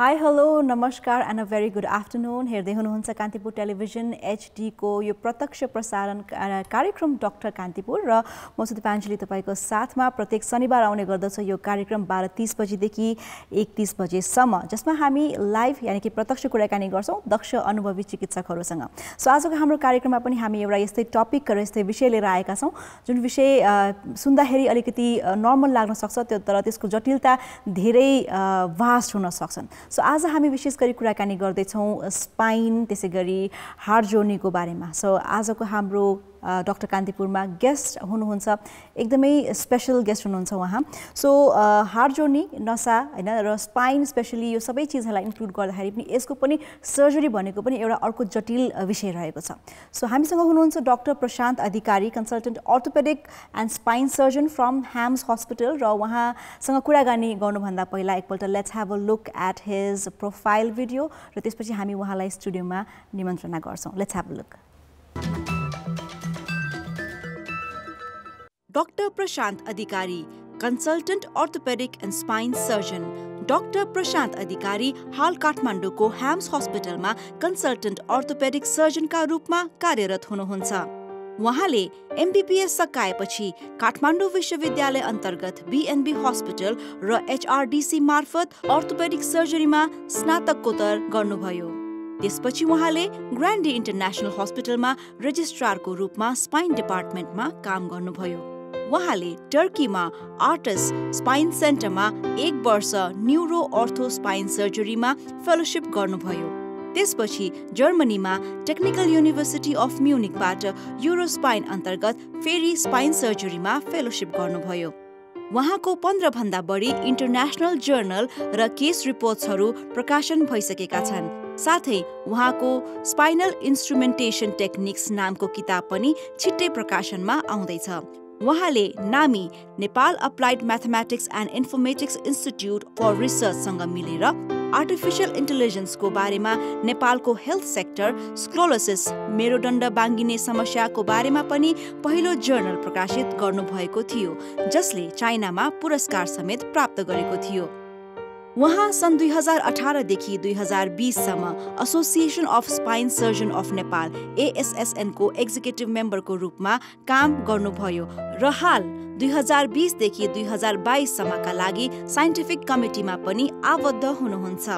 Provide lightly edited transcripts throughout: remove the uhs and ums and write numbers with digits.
Hi, hello, namaskar and a very good afternoon. हेर्दै हुनुहुन्छ Kantipur television HD को यो प्रत्यक्ष प्रसारण कार्यक्रम डाक्टर कान्तिपुर र म सुदीपाञ्जली तपाईको साथमा प्रत्येक शनिबार आउने गर्दछ यो कार्यक्रम 12:30 बजेदेखि 1:30 बजेसम्म जसमा हामी लाइभ यानी कि प्रत्यक्ष कुराकानी गर्छौं दक्ष अनुभवी चिकित्सकहरुसँग। सो आजको हाम्रो कार्यक्रममा पनि हामी एउटा यस्तै टपिक र यस्तै विषय लिएर आएका छौं जुन विषय सुन्दाखेरि अलिकति नर्मल लाग्न सक्छ तर त्यसको जटिलता धेरै वास्ट हुन सक्छन्। सो आज हामी विशेष गरी कुराकानी गर्दै छौं स्पाइन त्यसैगरी हार्ट जोर्नीको बारेमा। सो आजको हाम्रो डाक्टर कान्तिपुरमा गेस्ट हुनुहुन्छ एकदमै स्पेशल गेस्ट हुनुहुन्छ उहाँ। सो हार्ट जोर्नी नसा हैन र स्पाइन स्पेशली यो सबै चीजहरुलाई इन्क्लुड गर्दाखेरि पनि यसको पनि सर्जरी भनेको पनि एउटा अर्को जटिल विषय रहेको छ। सो हामीसँग हुनुहुन्छ doctor Prashant Adhikari consultant orthopaedic and spine surgeon from HAMS hospital र उहाँसँग कुराकानी गर्नुभन्दा पहिला एकपल्ट let's have a look at his profile video र त्यसपछि हामी उहाँलाई स्टुडियोमा निमन्त्रणा गर्छौं। Let's have a look. Dr. Prashant Adhikari, Consultant Orthopedic and Spine Surgeon. Dr. Prashant Adhikari हाल काठमाडौँको हैम्स हस्पिटलमा कन्सल्टेन्ट ऑर्थोपेडिक सर्जनका रूपमा कार्यरत हुनुहुन्छ। उहाँले MBBS सकाएपछि काठमाडौँ विश्वविद्यालय अन्तर्गत BNB हस्पिटल र HRDC मार्फत ऑर्थोपेडिक सर्जरीमा स्नातकोत्तर गर्नुभयो। त्यसपछि उहाँले ग्रान्डी इन्टरनेशनल हस्पिटलमा रजिस्ट्रारको रूपमा स्पाइन डिपार्टमेन्टमा काम गर्नुभयो। उहाँले टर्कीमा आर्टस स्पाइन सेन्टरमा 1 वर्ष न्यूरो ऑर्थो स्पाइन सर्जरीमा फेलोशिप गर्नुभयो। त्यसपछि जर्मनीमा टेक्निकल युनिभर्सिटी अफ म्युनिकबाट युरोस्पाइन अन्तर्गत फेरि स्पाइन सर्जरीमा फेलोशिप गर्नुभयो। उहाँको 15 भन्दा बढी इन्टरनेशनल जर्नल र केस रिपोर्ट्सहरू प्रकाशन भइसकेका छन्। साथै उहाँको स्पाइनल इन्स्ट्रुमेन्टेसन टेक्निक्स नामको किताब पनि छिट्टै प्रकाशनमा आउँदैछ। उहाँले नामी Nepal applied mathematics and informatics institute for रिसर्चसँग मिलेर आर्टिफिशियल इन्टेलिजेन्सको बारेमा नेपालको हेल्थ सेक्टर स्क्लोरोसिस मेरुदण्ड बाङ्गिने समस्याको बारेमा पनि पहिलो जर्नल प्रकाशित गर्नुभएको थियो जसले चाइनामा पुरस्कार समेत प्राप्त गरेको थियो। उहाँ सन् 2018 देखि 2020 सम्म association of spine surgeon of Nepal ASSN को एक्जिक्युटिभ मेम्बरको रूपमा काम गर्नुभयो र हाल 2020 देखि 2022 सम्मका लागि साइन्टिफिक कमिटीमा पनि आबद्ध हुनुहुन्छ।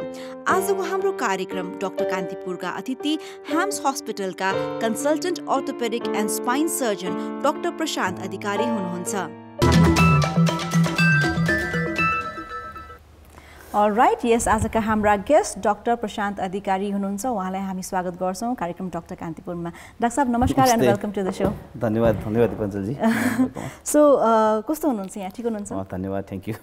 आजको हाम्रो कार्यक्रम डाक्टर कान्तिपुरका अतिथि हैम्स हस्पिटलका consultant orthopaedic and spine surgeon doctor Prashant Adhikari हुनुहुन्छ। Alright, yes, आजका हाम्रा गेस्ट डाक्टर प्रशान्त अधिकारी हुनुहुन्छ। उहाँलाई हामी स्वागत गर्छौं कार्यक्रम डाक्टर कान्तिपुरमा। डाक्टर साहब नमस्कार and welcome to the show. धन्यवाद दिपञ्जल जी। सो कस्तो हुनुहुन्छ यहाँ? ठीक हुनुहुन्छ? धन्यवाद, थ्यांक यू।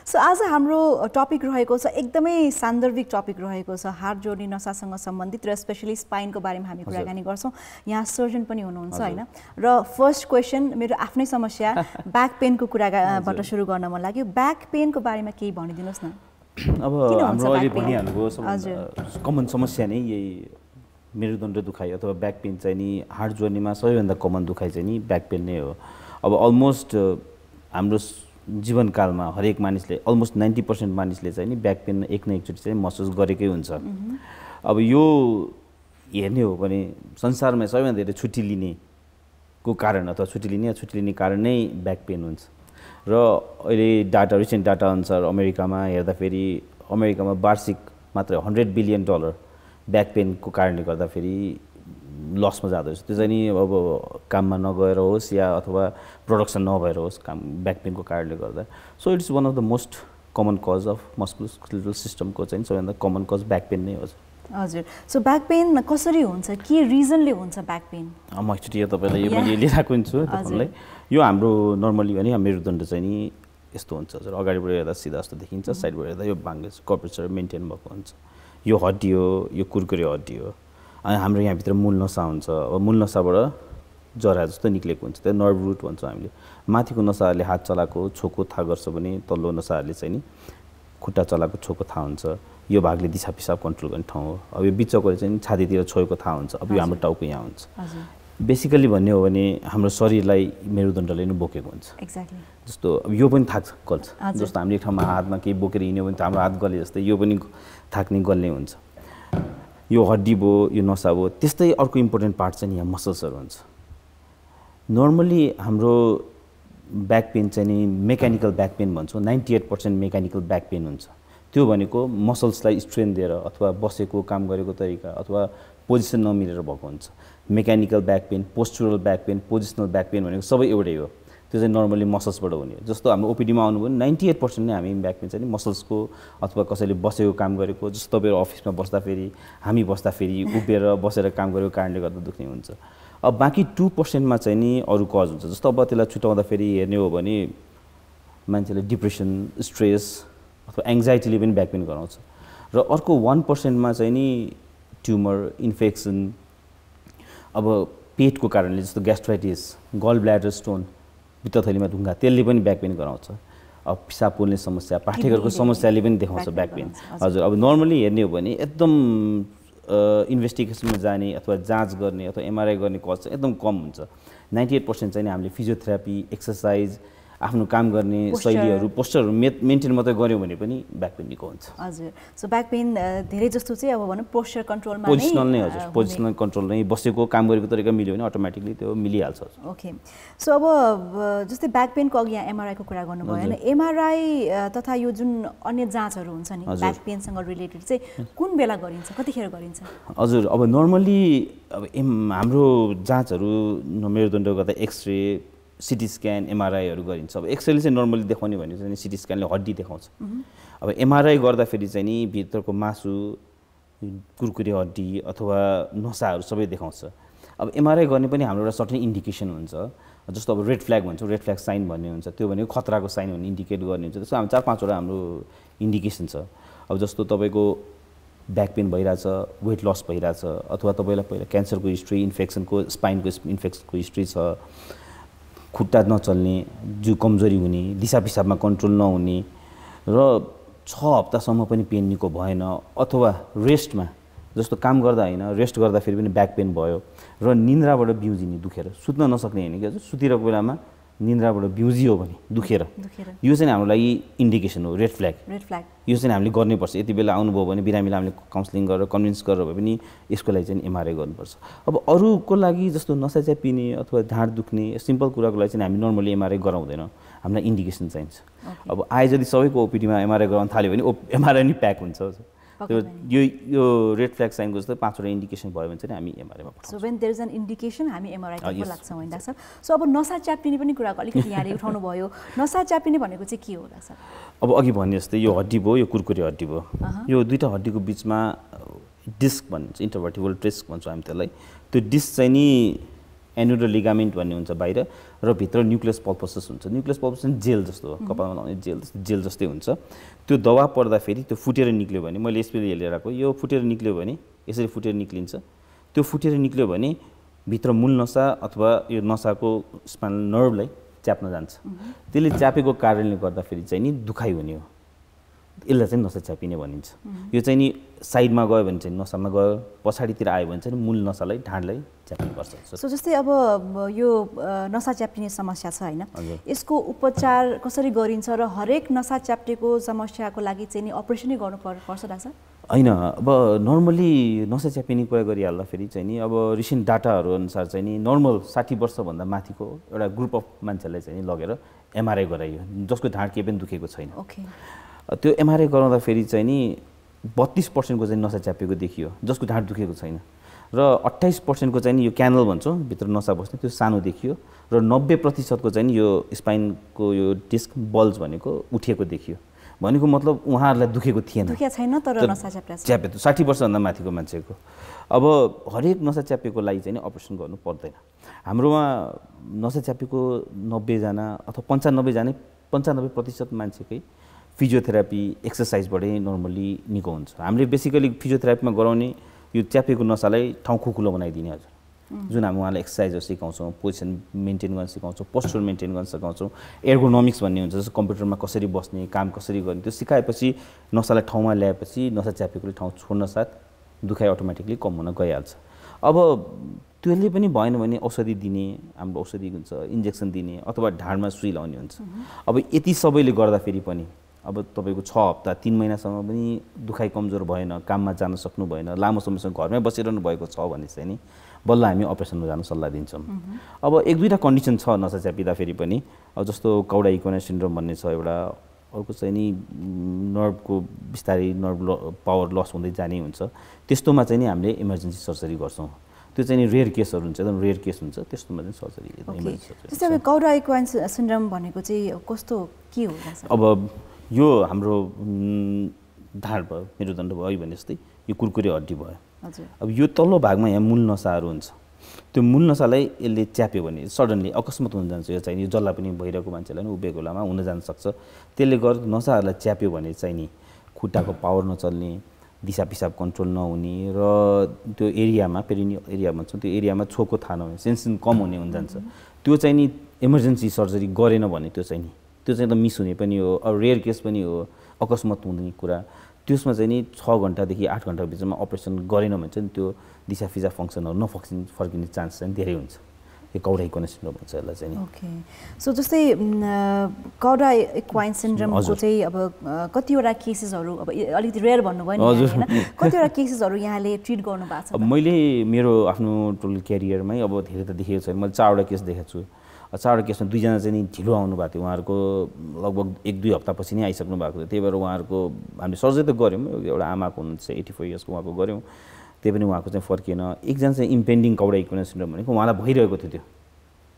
सो आज हाम्रो टपिक रहेको छ एकदमै सान्दर्भिक टपिक रहेको छ हार्ट जोर्नी नसासँग सम्बन्धित र स्पेशली स्पाइनको बारेमा हामी कुराकानी गर्छौं। यहाँ सर्जन पनि हुनुहुन्छ हैन? र फर्स्ट क्वेशन मेरो आफ्नै समस्या ब्याक पेनको कुराबाट सुरु गर्न मन लाग्यो। ब्याक पेनको बारेमा केही भनिदिनु। अब हाम्रो अहिले भनिहाल्नुको कमन समस्या नै यही मेरुदण्ड दुखाइ अथवा ब्याक पेन चाहिँ नि हार्ट जोर्नीमा सबैभन्दा कमन दुखाइ चाहिँ नि ब्याक पेन नै हो। अब अलमोस्ट हाम्रो जीवनकालमा हरेक मानिसले अलमोस्ट 90% मानिसले चाहिँ नि ब्याक पेन एक न एकचोटि चाहिँ महसुस गरेकै हुन्छ। अब यो हेर्ने हो भने संसारमा सबैभन्दा धेरै छुट्टी लिनेको कारण अथवा छुट्टी लिने कारण नै ब्याक पेन हुन्छ। र अहिले रिसेन्ट डाटा अनुसार अमेरिकामा हेर्दाखेरि अमेरिकामा वार्षिक मात्र $100 बिलियन ब्याक पेनको कारणले गर्दाखेरि लसमा जाँदैछ। त्यो चाहिँ नि अब काममा नगएर होस् या अथवा प्रोडक्सन नभएर होस् काम ब्याक पेनको कारणले गर्दा। So it's one of the most common cause of musculoskeletal सिस्टमको चाहिँ सबैभन्दा कमन कज ब्याक पेन नै हो। हजुर, सो ब्याक पेन कसरी हुन्छ? के रिजनले हुन्छ ब्याक पेन? म एकचोटि यो तपाईलाई यो मैले लिइराखेको हुन्छु तपाईलाई। यो हाम्रो नर्मली भने मेरुदण्ड चाहिँ नि यस्तो हुन्छ हजुर। अगाडिबाट हेर्दा सिधा जस्तो देखिन्छ, साइडबाट हेर्दा यो बाङ्गेस कर्पेचर मेन्टेन भएको हुन्छ। यो हड्डी हो, यो कुरकुरे हड्डी हो। अनि हाम्रो यहाँभित्र मूल नसा हुन्छ। अब मूल नसाबाट जरा जस्तो निक्लेको हुन्छ, त्यो नर्भ रुट भन्छौँ हामीले। माथिको नसाहरूले हात चलाएको छोको थाहा गर्छ भने तल्लो नसाहरूले चाहिँ नि खुट्टा चलाएको छोको थाहा हुन्छ। यो भागले दिशा पिसाब कन्ट्रोल गर्ने ठाउँ हो। अब यो बिचको चाहिँ छातीतिर छोएको थाहा हुन्छ। अब यो हाम्रो टाउको यहाँ हुन्छ। बेसिकली भन्ने हो भने हाम्रो शरीरलाई मेरुदण्डले नै बोकेको हुन्छ एक्ज्याक्टली जस्तो अब यो पनि थाक्छ गल्छ जस्तो हामीले एक ठाउँमा हातमा केही बोकेर हिँड्यो भने हाम्रो हात गले जस्तै यो पनि थाक्ने गल्ने हुन्छ यो हड्डी भयो यो नसा भयो त्यस्तै अर्को इम्पोर्टेन्ट पार्ट चाहिँ यहाँ मसल्सहरू हुन्छ नर्मली हाम्रो ब्याक पेन चाहिँ नि मेकानिकल ब्याक पेन भन्छौँ 98% मेकानिकल ब्याक पेन हुन्छ त्यो भनेको मसल्सलाई स्ट्रेन दिएर अथवा बसेको काम गरेको तरिका अथवा पोजिसन नमिलेर भएको हुन्छ mechanical back pain postural back pain positional back pain भनेको सबै एउटै हो त्यो चाहिँ नर्मली मसल्सबाट हुने हो जस्तो हाम्रो ओपिडीमा आउनुभयो भने 98% नै हामी ब्याक पेन चाहिँ मसल्सको अथवा कसैले बसेको काम गरेको जस्तो तपाईँहरू अफिसमा बस्दाखेरि हामी बस्दाखेरि उभिएर बसेर काम गरेको कारणले गर्दा दुख्ने हुन्छ अब बाँकी 2% मा चाहिँ नि अरू कज हुन्छ जस्तो अब त्यसलाई छुटाउँदाखेरि हेर्ने हो भने मान्छेले डिप्रेसन स्ट्रेस अथवा एङ्जाइटीले पनि ब्याक पेन गराउँछ र अर्को 1% मा चाहिँ नि ट्युमर इन्फेक्सन अब पेटको कारणले जस्तो ग्यास्ट्राइटिस गल ब्ल्याडर स्टोन भित्तथैलीमा ढुङ्गा त्यसले पनि ब्याक पेन गराउँछ अब पिसाब पोल्ने समस्या पाठेघरको समस्याले पनि देखाउँछ ब्याक पेन हजुर अब नर्मली हेर्ने हो भने एकदम इन्भेस्टिगेसनमा जाने अथवा जाँच गर्ने अथवा एमआरआई गर्ने कस्ट एकदम कम हुन्छ 98% चाहिँ हामीले फिजियोथेरापी एक्सर्साइज आफ्नो काम गर्ने शैलीहरू पोस्चरहरू मेन्टेन मात्रै गर्यो भने पनि ब्याक पेन निको हुन्छ हजुर सो ब्याक पेन धेरै जस्तो चाहिँ अब भनौँ पोस्चर कन्ट्रोलमा पोजिसनल नै हजुर पोजिसनल कन्ट्रोल नै बसेको काम गरेको तरिका मिल्यो भने अटोमेटिकली त्यो मिलिहाल्छ ओके सो अब जस्तै ब्याक पेनको अघि यहाँ एमआरआईको कुरा गर्नुभयो होइन एमआरआई तथा यो जुन अन्य जाँचहरू हुन्छ नि ब्याक पेनसँग रिलेटेड चाहिँ कुन बेला गरिन्छ कतिखेर गरिन्छ हजुर अब नर्मली अब हाम्रो जाँचहरू मेरुदण्ड गर्दा एक्सरे सिटी स्क्यान एमआरआईहरू गरिन्छ अब एक्सरेले चाहिँ नर्मली देखाउने भने चाहिँ सिटी स्क्यानले हड्डी देखाउँछ अब एमआरआई गर्दाखेरि चाहिँ नि भित्रको मासु कुरकुरे हड्डी अथवा नसाहरू सबै देखाउँछ अब एमआरआई गर्ने पनि हाम्रो एउटा सर्टेन इन्डिकेसन हुन्छ जस्तो अब रेड फ्ल्याग भन्छौँ रेड फ्ल्याग साइन भन्ने हुन्छ त्यो भनेको खतराको साइन भन्ने इन्डिकेट गर्ने हुन्छ त्यस्तो हाम्रो 4-5वटा हाम्रो इन्डिकेसन छ अब जस्तो तपाईँको ब्याक पेन भइरहेछ वेट लस भइरहेछ अथवा तपाईँलाई पहिला क्यान्सरको हिस्ट्री इन्फेक्सनको स्पाइनको इन्फेक्सनको हिस्ट्री छ खुट्टा नचल्ने जिउ कमजोरी हुने दिशा पिसाबमा कन्ट्रोल नहुने र 6 हप्तासम्म पनि पेन निको भएन अथवा रेस्टमा जस्तो काम गर्दा होइन रेस्ट गर्दाखेरि पनि ब्याक पेन भयो र निन्द्राबाट बिउजिने दुखेर सुत्न नसक्ने होइन कि हजुर सुतिरहेको बेलामा निन्द्राबाट बिउजियो भने दुखेर यो चाहिँ हाम्रो लागि इन्डिकेसन हो रेड फ्ल्याग यो चाहिँ हामीले गर्नुपर्छ यति बेला आउनुभयो भने बिरामीलाई हामीले काउन्सिलिङ गरेर कन्भिन्स गरेर भए पनि यसको लागि चाहिँ एमआरआई गर्नुपर्छ अब अरूको लागि जस्तो नसा च्यापिने अथवा ढाड दुख्ने सिम्पल कुराको लागि चाहिँ हामी नर्मली एमआरआई गराउँदैनौँ हामीलाई इन्डिकेसन चाहिन्छ अब आए यदि सबैको ओपिडीमा एमआरआई गराउन थाल्यो भने एमआरआई नै प्याक हुन्छ त्यो यो रेड फ्ल्याग साइनको जस्तो 5वटा इन्डिकेसन भयो भने चाहिँ हामी एमआरआईमा पठाउँछौँ so when there is an indication हामी एमआरआई गर्न लाग्छौँ होइन डाक्टर सो अब नसा च्यापिने पनि कुराको अलिकति यहाँले उठाउनु भयो नसा च्यापिने भनेको चाहिँ के हो डाक्टर अब अघि भने जस्तै यो हड्डी भयो यो कुरकुरे हड्डी भयो यो दुईटा हड्डीको बिचमा डिस्क भन्छ इन्टरभर्टिबल डिस्क भन्छौँ हामी त्यसलाई त्यो डिस्क चाहिँ नि एन्युलर लिगामेन्ट भन्ने हुन्छ बाहिर र भित्र न्युक्लियस पल्पसस हुन्छ न्युक्लियस पल्पसस जेल जस्तो हो कपालमा लाउने जेल जस्तै हुन्छ त्यो दबाब पर्दाखेरि त्यो फुटेर निक्ल्यो भने मैले यसरी हेरेर आएको यो फुटेर निक्ल्यो भने यसरी फुटेर निक्लिन्छ त्यो फुटेर निक्ल्यो भने भित्र मूल नसा अथवा यो नसाको स्पाइनल नर्भलाई च्याप्न जान्छ त्यसले च्यापेको कारणले गर्दाखेरि चाहिँ नि दुखाइ हुने हो यसलाई चाहिँ नसा च्यापिने भनिन्छ यो चाहिँ नि साइडमा गयो भने चाहिँ नसामा गयो पछाडितिर आयो भने चाहिँ मूल नसालाई ढाडलाई च्याप्नुपर्छ सो जस्तै अब यो नसा च्यापिने समस्या छ होइन यसको उपचार कसरी गरिन्छ र हरेक नसा च्याप्टेको समस्याको लागि चाहिँ नि अपरेसनै गर्नुपर्छ डाक्टर होइन अब नर्मली नसा च्यापिने कुरा गरिहाल्दाखेरि चाहिँ नि अब रिसेन्ट डाटाहरू अनुसार चाहिँ नि नर्मल 60 वर्षभन्दा माथिको एउटा ग्रुप अफ मान्छेलाई चाहिँ नि लगेर एमआरआई गराइयो जसको ढाड केही पनि दुखेको छैन त्यो एमआरआई गराउँदाखेरि चाहिँ नि 32% को चाहिँ नसा च्यापेको देखियो जसको ढाड दुखेको छैन र 28% को चाहिँ यो क्यानल भन्छौँ भित्र नसा बस्ने त्यो सानो देखियो र 90% को चाहिँ यो स्पाइनको यो डिस्क बल्ज भनेको उठेको देखियो भनेको मतलब उहाँहरूलाई दुखेको थिएन छैन तर नसा च्यापेको 60 वर्षभन्दा माथिको मान्छेको अब हरेक नसा च्यापेको लागि चाहिँ अपरेसन गर्नु पर्दैन हाम्रोमा नसा च्यापेको 90 जना अथवा 95 जना 95% मान्छेकै फिजियोथेरापी एक्सर्साइजबाटै नर्मली निको हुन्छ हामीले बेसिकली फिजियोथेरापीमा गराउने यो च्यापेको नसालाई ठाउँ खुकुलो बनाइदिने हजुर जुन हामी उहाँलाई एक्सर्साइजहरू सिकाउँछौँ पोजिसन मेन्टेन गर्न सिकाउँछौँ पोस्चर मेन्टेन गर्न सिकाउँछौँ एर्गोनोमिक्स भन्ने हुन्छ जस्तो कम्प्युटरमा कसरी बस्ने काम कसरी गर्ने त्यो सिकाएपछि नसालाई ठाउँमा ल्याएपछि नसा च्यापेकोले ठाउँ छोड्न साथ दुखाइ अटोमेटिकली कम हुन गइहाल्छ अब त्यसले पनि भएन भने औषधि दिने, हाम्रो औषधि हुन्छ, इन्जेक्सन दिने अथवा ढाडमा सुई लाउने हुन्छ। अब यति सबैले गर्दाखेरि पनि अब तपाईँको 6 हप्ता 3 महिनासम्म पनि दुखाइ कमजोर भएन, काममा जान सक्नु भएन, लामो समयसम्म घरमै बसिरहनु भएको छ भने चाहिँ नि बल्ल हामी अपरेसनमा जान सल्लाह दिन्छौँ। अब 1-2टा कन्डिसन छ नसा च्यापिँदाखेरि पनि, अब जस्तो कौडा इक्वेना सिन्ड्रोम भन्ने छ एउटा, अर्को चाहिँ नि नर्भको बिस्तारै नर्भ पावर लस हुँदै जाने हुन्छ, त्यस्तोमा चाहिँ नि हामीले इमर्जेन्सी सर्जरी गर्छौँ। त्यो चाहिँ नि रेयर केसहरू हुन्छ, एकदम रेयर केस हुन्छ, त्यस्तोमा चाहिँ सर्जरी इमर्जेन्सी सर्जरी। जस्तै अब कौडा इक्वेना सिन्ड्रोम भनेको चाहिँ कस्तो के हो? अब यो हाम्रो ढाड भयो, मेरुदण्ड भयो भने जस्तै यो कुरकुरे हड्डी भयो। अब यो तल्लो भागमा यहाँ मूल नसाहरू हुन्छ, त्यो मूल नसालाई यसले च्याप्यो भने सडनली अकस्मात हुन जान्छ। यो चाहिँ जल्ला पनि भइरहेको मान्छेलाई पनि उभिएको बेलामा हुन जान सक्छ। त्यसले गर्दा नसाहरूलाई च्याप्यो भने चाहिँ नि खुट्टाको पावर नचल्ने, दिशा पिसाब कन्ट्रोल नहुने र त्यो एरियामा पेरिनियल एरिया भन्छौँ, त्यो एरियामा छोको थाहा नहुने, सेन्सन कम हुने हुन जान्छ। त्यो चाहिँ नि इमर्जेन्सी सर्जरी गरेन भने त्यो चाहिँ त मिस हुने पनि हो, अब रेयर केस पनि हो, अकस्मात हुने कुरा। त्यसमा चाहिँ नि 6 घन्टादेखि 8 घन्टाको बिचमा अपरेसन गरेन भने चाहिँ त्यो दिशा फिजा फङ्सनहरू फर्किने चान्स चाहिँ धेरै हुन्छ। यो कौडा इक्वेना सिन्ड्रोम भन्छ यसलाई चाहिँ। ओके, सो जस्तै कौडा इक्वेना सिन्ड्रोमको चाहिँ अब कतिवटा केसेसहरू, अब अलिकति रेयर भन्नुभयो नि होइन, कतिवटा केसेसहरू यहाँले ट्रिट गर्नु भएको छ? अब मैले मेरो आफ्नो टोटल क्यारियरमै अब धेरै त देखेको छैन, मैले 4वटा केस देखेको छु। 4वटा केसमा 2जना चाहिँ नि ढिलो आउनु भएको थियो, उहाँहरूको लगभग 1-2 हप्तापछि नै आइसक्नु भएको थियो। त्यही भएर उहाँहरूको हामीले सर्जरी त गऱ्यौँ, एउटा आमाको हुनुहुन्छ 84 इयर्सको उहाँको गऱ्यौँ, त्यही पनि उहाँको चाहिँ फर्किएन। एकजना चाहिँ इम्पेन्डिङ कौडा इक्वेना सिन्ड्रोम भनेको उहाँलाई भइरहेको थियो, त्यो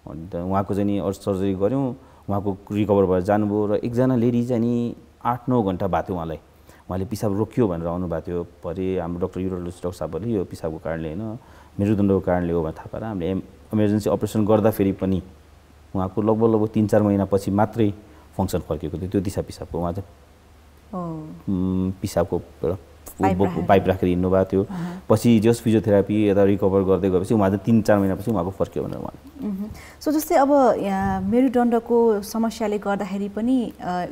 अन्त उहाँको चाहिँ नि अरू सर्जरी गऱ्यौँ, उहाँको रिकभर भएर जानुभयो। र एकजना लेडी चाहिँ नि 8-9 घन्टा भएको थियो उहाँले पिसाब रोकियो भनेर आउनु भएको थियो। भरे हाम्रो डक्टर युरोलोजिस्ट डक्टर साहबले यो पिसाबको कारणले होइन मेरुदण्डको कारणले हो भनेर थाहा पाएर हामीले इमर्जेन्सी अपरेसन गर्दाखेरि पनि उहाँको लगभग 3-4 महिनापछि मात्रै फङ्सन फर्केको थियो। त्यो दिशा पिसाबको उहाँ चाहिँ पिसाबको पाइप राखेर हिँड्नु भएको थियो। पछि जस फिजियोथेरापी यता रिकभर गर्दै गएपछि उहाँ चाहिँ 3-4 महिनापछि उहाँको फर्क्यो भनेर उहाँ। सो जस्तै अब मेरुदण्डको समस्याले गर्दाखेरि पनि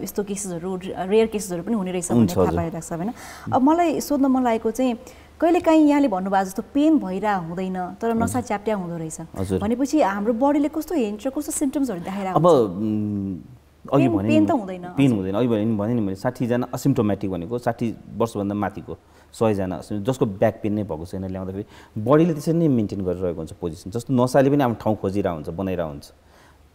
यस्तो केसेसहरू रेयर केसेसहरू पनि हुने रहेछ भन्ने थाहा पाइरहेको छ होइन। अब मलाई सोध्न मन लागेको चाहिँ कहिलेकाहीँ यहाँले भन्नुभएको जस्तो पेन भइरहेको हुँदैन तर नसा च्याप्ट्या हुँदो रहेछ भनेपछि हाम्रो बडीले कस्तो हिन्ट र कस्तो सिम्पटम्सहरू देखाइरहेको अब अघि भने पेन त हुँदैन, पेन हुँदैन। अघि भने नि मैले 60जना असिम्टोमेटिक भनेको 60 वर्षभन्दा माथिको 100जना जसको ब्याक पेन नै भएको छैन ल्याउँदाखेरि बडीले त्यसरी नै मेन्टेन गरिरहेको हुन्छ पोजिसन। जस्तो नसाले पनि आफ्नो ठाउँ खोजिरहेको हुन्छ, बनाइरहेको हुन्छ।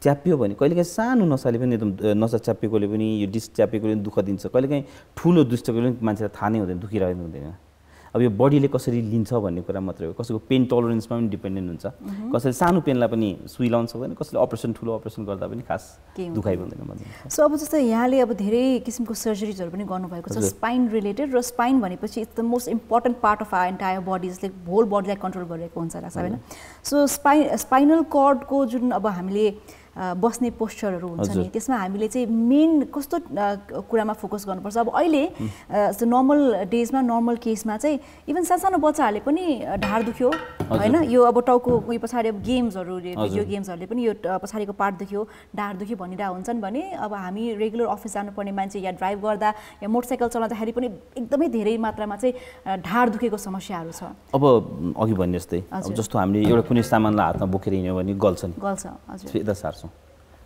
च्याप्यो भने कहिलेकाहीँ सानो नसाले पनि एकदम नसा च्याप्पेकोले पनि यो डिस्क च्याप्पेकोले पनि दुःख दिन्छ, कहिलेकाहीँ ठुलो दुष्टकोले पनि मान्छेलाई थाहा नै हुँदैन, दुखिरहेको हुँदैन। अब यो बडीले कसरी लिन्छ भन्ने कुरा मात्रै हो। कसैको पेन टलरेन्समा पनि डिपेन्डेन्ट हुन्छ, कसैले सानो पेनलाई पनि सुई लाउन सक्दैन, कसैले अपरेसन ठुलो अपरेसन गर्दा पनि खास दुखाइ हुँदैन भन्ने। सो अब जस्तै यहाँले अब धेरै किसिमको सर्जरीजहरू पनि गर्नुभएको छ स्पाइन रिलेटेड, र स्पाइन भनेपछि it's the most important part of our entire body, जसले होल बडीलाई कन्ट्रोल गरेको हुन्छ होइन। सो स्पाइनल कर्डको जुन अब हामीले बस्ने पोस्चरहरू हुन्छ नि त्यसमा हामीले चाहिँ मेन कस्तो कुरामा फोकस गर्नुपर्छ? अब अहिले नर्मल डेजमा नर्मल केसमा चाहिँ इभन सानो बच्चाहरूले पनि ढाड दुख्यो होइन, यो अब टाउको उयो पछाडि अब गेम्सहरू भिडियो गेम्सहरूले पनि यो पछाडिको पार्ट दुख्यो ढाड दुख्यो भनिरहेको हुन्छन् भने अब हामी रेगुलर अफिस जानुपर्ने मान्छे या ड्राइभ गर्दा या मोटरसाइकल चलाउँदाखेरि पनि एकदमै धेरै मात्रामा चाहिँ ढाड दुखेको समस्याहरू छ। अब अघि भने जस्तै जस्तो हामीले एउटा कुनै सामानलाई हातमा बोकेर हिँड्यो भने गल्छ हजुर, यता सार्छौँ,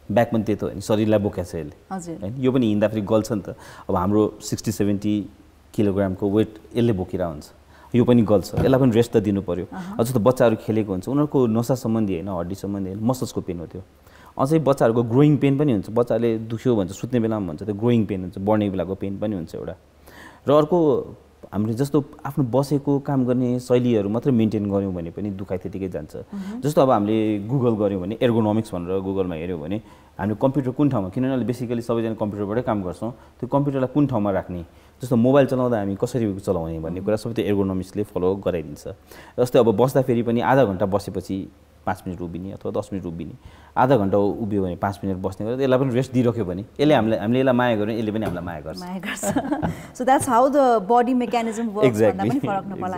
ब्याक पनि त्यही त होइन, शरीरलाई बोकेको छ यसले होइन, यो पनि हिँड्दाखेरि गल्छ नि त। अब हाम्रो 60-70 किलोग्रामको वेट यसले बोकिरहेको हुन्छ, यो पनि गल्छ, यसलाई पनि रेस्ट त दिनु पऱ्यो। जस्तो बच्चाहरू खेलेको हुन्छ उनीहरूको नसा सम्बन्धी होइन, हड्डी सम्बन्धी होइन, मसल्सको पेन हो त्यो। अझै बच्चाहरूको ग्रोइङ पेन पनि हुन्छ, बच्चाले दुख्यो भन्छ सुत्ने बेलामा भन्छ त्यो ग्रोइङ पेन हुन्छ, बढ्ने बेलाको पेन पनि हुन्छ एउटा। र अर्को हामीले जस्तो आफ्नो बसेको काम गर्ने शैलीहरू मात्रै मेन्टेन गऱ्यौँ भने पनि दुखाइ त्यतिकै जान्छ। जस्तो अब हामीले गुगल गऱ्यौँ भने एर्गोनोमिक्स भनेर गुगलमा हेऱ्यौँ भने हामीले कम्प्युटर कुन ठाउँमा, किनभने बेसिकली सबैजना कम्प्युटरबाटै काम गर्छौँ, त्यो कम्प्युटरलाई कुन ठाउँमा राख्ने, जस्तो मोबाइल चलाउँदा हामी कसरी चलाउने भन्ने कुरा सबै त्यो एर्गोनोमिक्सले फलो गराइदिन्छ। जस्तै अब बस्दाखेरि पनि आधा घन्टा बसेपछि 5 मिनट उभिने अथवा 10 मिनट उभिने, आधा घन्टा उभियो भने 5 मिनट बस्ने गरेर यसलाई पनि रेस्ट दिइराख्यो भने यसले हामीले यसलाई माया गऱ्यो, यसले पनि हामीलाई माया गर्छ। So that's how the body mechanism works भन्दा पनि फरक नपर्ला।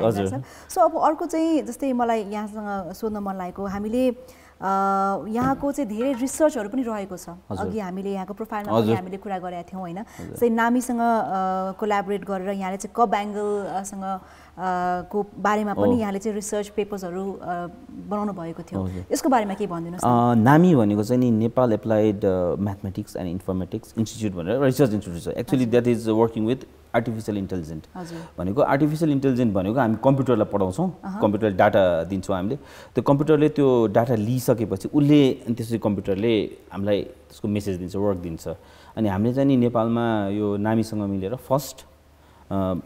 सो अब अर्को चाहिँ जस्तै मलाई यहाँसँग सोध्न मन लागेको, हामीले यहाँको चाहिँ धेरै रिसर्चहरू पनि रहेको छ। अघि हामीले यहाँको प्रोफाइलमा पनि हामीले कुरा गरेका थियौँ होइन, चाहिँ नामीसँग कोल्याबोरेट गरेर यहाँले चाहिँ कब एङ्गलसँग को बारेमा पनि यहाँले चाहिँ रिसर्च पेपर्सहरू बनाउनु भएको थियो, यसको बारेमा के भनिदिनुहोस् न। नामी भनेको चाहिँ नि Nepal applied mathematics and informatics institute भनेर रिसर्च इन्स्टिट्युट छ। Actually that is working with artificial intelligent भनेको आर्टिफिसियल इन्टेलिजेन्ट भनेको हामी कम्प्युटरलाई पढाउँछौँ, कम्प्युटरले डाटा दिन्छौँ हामीले, त्यो कम्प्युटरले त्यो डाटा लिइसकेपछि उसले त्यसरी कम्प्युटरले हामीलाई त्यसको मेसेज दिन्छ, वर्क दिन्छ। अनि हामीले चाहिँ नि नेपालमा यो नामीसँग मिलेर फर्स्ट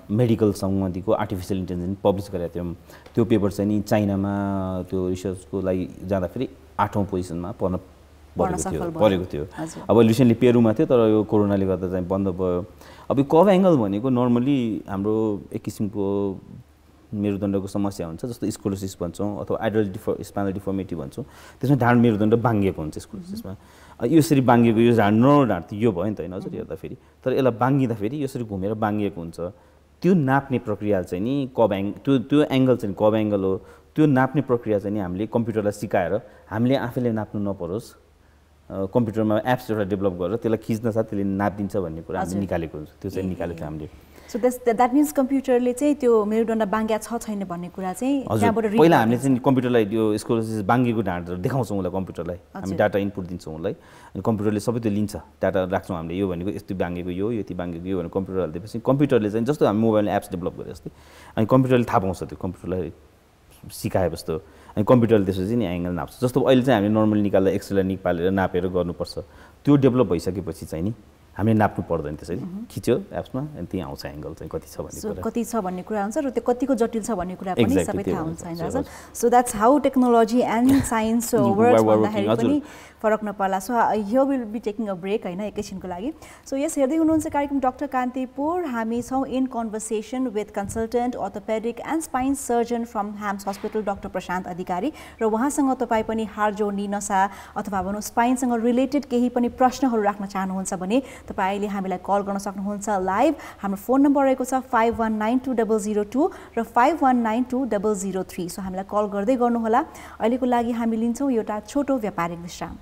मेडिकल सम्बन्धीको आर्टिफिसियल इन्टेलिजेन्स पब्लिस गरेका थियौँ। त्यो पेपर चाहिँ नि चाइनामा त्यो रिसर्चको लागि जाँदाखेरि 8औं पोजिसनमा परेको थियो। अब रिसेन्टली पेरुमा थियो, तर यो कोरोनाले गर्दा चाहिँ बन्द भयो। अब यो कब एङ्गल भनेको नर्मली हाम्रो एक किसिमको मेरुदण्डको समस्या हुन्छ, जस्तो स्कोलोसिस भन्छौँ अथवा एडल्ट स्पाइनल डिफर्मिटी भन्छौँ। त्यसमा ढाड मेरुदण्ड बाङ्गिएको हुन्छ स्कोलोसिसमा। यसरी बाङ्गिएको यो ढाड ढाड त यो भयो नि त होइन हजुर हेर्दाखेरि, तर यसलाई बाङ्गिँदाखेरि यसरी घुमेर बाङ्गिएको हुन्छ। त्यो नाप्ने प्रक्रिया चाहिँ नि कब त्यो एङ्गल चाहिँ कब एङ्गल हो। त्यो नाप्ने प्रक्रिया चाहिँ नि हामीले कम्प्युटरलाई सिकाएर हामीले आफैले नाप्नु नपरोस्, कम्प्युटरमा एप्स एउटा डेभलप गरेर त्यसलाई खिच्न साथ त्यसले नापिदिन्छ भन्ने कुरा हामीले निकालेको हुन्छ। त्यो चाहिँ निकालेको हामीले। सो द्याट मिन्स कम्प्युटरले चाहिँ त्यो मेरुदण्ड बाङ्ग्या छ छैन भन्ने कुरा चाहिँ त्यहाँबाट पहिला हामीले चाहिँ कम्प्युटरलाई यो स्कोलोसिस बाङ्गेको ढाडहरू देखाउँछौँ उसलाई, कम्प्युटरलाई हामी डाटा इनपुट दिन्छौँ उसलाई, अनि कम्प्युटरले सबै त्यो लिन्छ, डाटा राख्छौँ हामीले, यो भनेको यस्तो बाङ्गेको यो यति बाङ्गेको यो भनेर कम्प्युटर हालिदिएपछि कम्प्युटरले चाहिँ जस्तो हामी मोबाइलमा एप्स डेभलप गरे जस्तै अनि कम्प्युटरले थाहा पाउँछ, त्यो कम्प्युटरलाई सिकाए जस्तो। अनि कम्प्युटरले त्यसपछि नि एङ्गल नाप्छ। जस्तो अहिले चाहिँ हामीले नर्मली निकाल्दा एक्सलाई निकालेर नापेर गर्नुपर्छ, त्यो डेभलप भइसकेपछि चाहिँ नि हामीले नाप्नु पर्दैन, त्यसरी खिच्यो एप्समा अनि त्यही आउँछ एङ्गल चाहिँ कति छ भन्ने कुरा, कति छ भन्ने कुरा हुन्छ र त्यो कतिको जटिल छ भन्ने कुरा पनि सबै थाहा हुन्छ होइन। So that's how technology and science works भन्दाखेरि पनि फरक नपर्ला। So here will be taking a break होइन एकैछिनको लागि। सो यस हेर्दै हुनुहुन्छ कार्यक्रम डाक्टर कान्तिपुर। हामी छौँ in conversation with consultant orthopaedic and spine surgeon from HAMS hospital doctor Prashant Adhikari, र उहाँसँग तपाईँ पनि हाड जोड्ने नसा अथवा भनौँ स्पाइनसँग रिलेटेड केही पनि प्रश्नहरू राख्न चाहनुहुन्छ भने तपाईँ अहिले हामीलाई कल गर्न सक्नुहुन्छ लाइभ। हाम्रो फोन नम्बर रहेको छ 519202 र 519203। सो हामीलाई कल गर्दै गर्नुहोला। अहिलेको लागि हामी लिन्छौँ एउटा छोटो व्यापारिक विश्राम।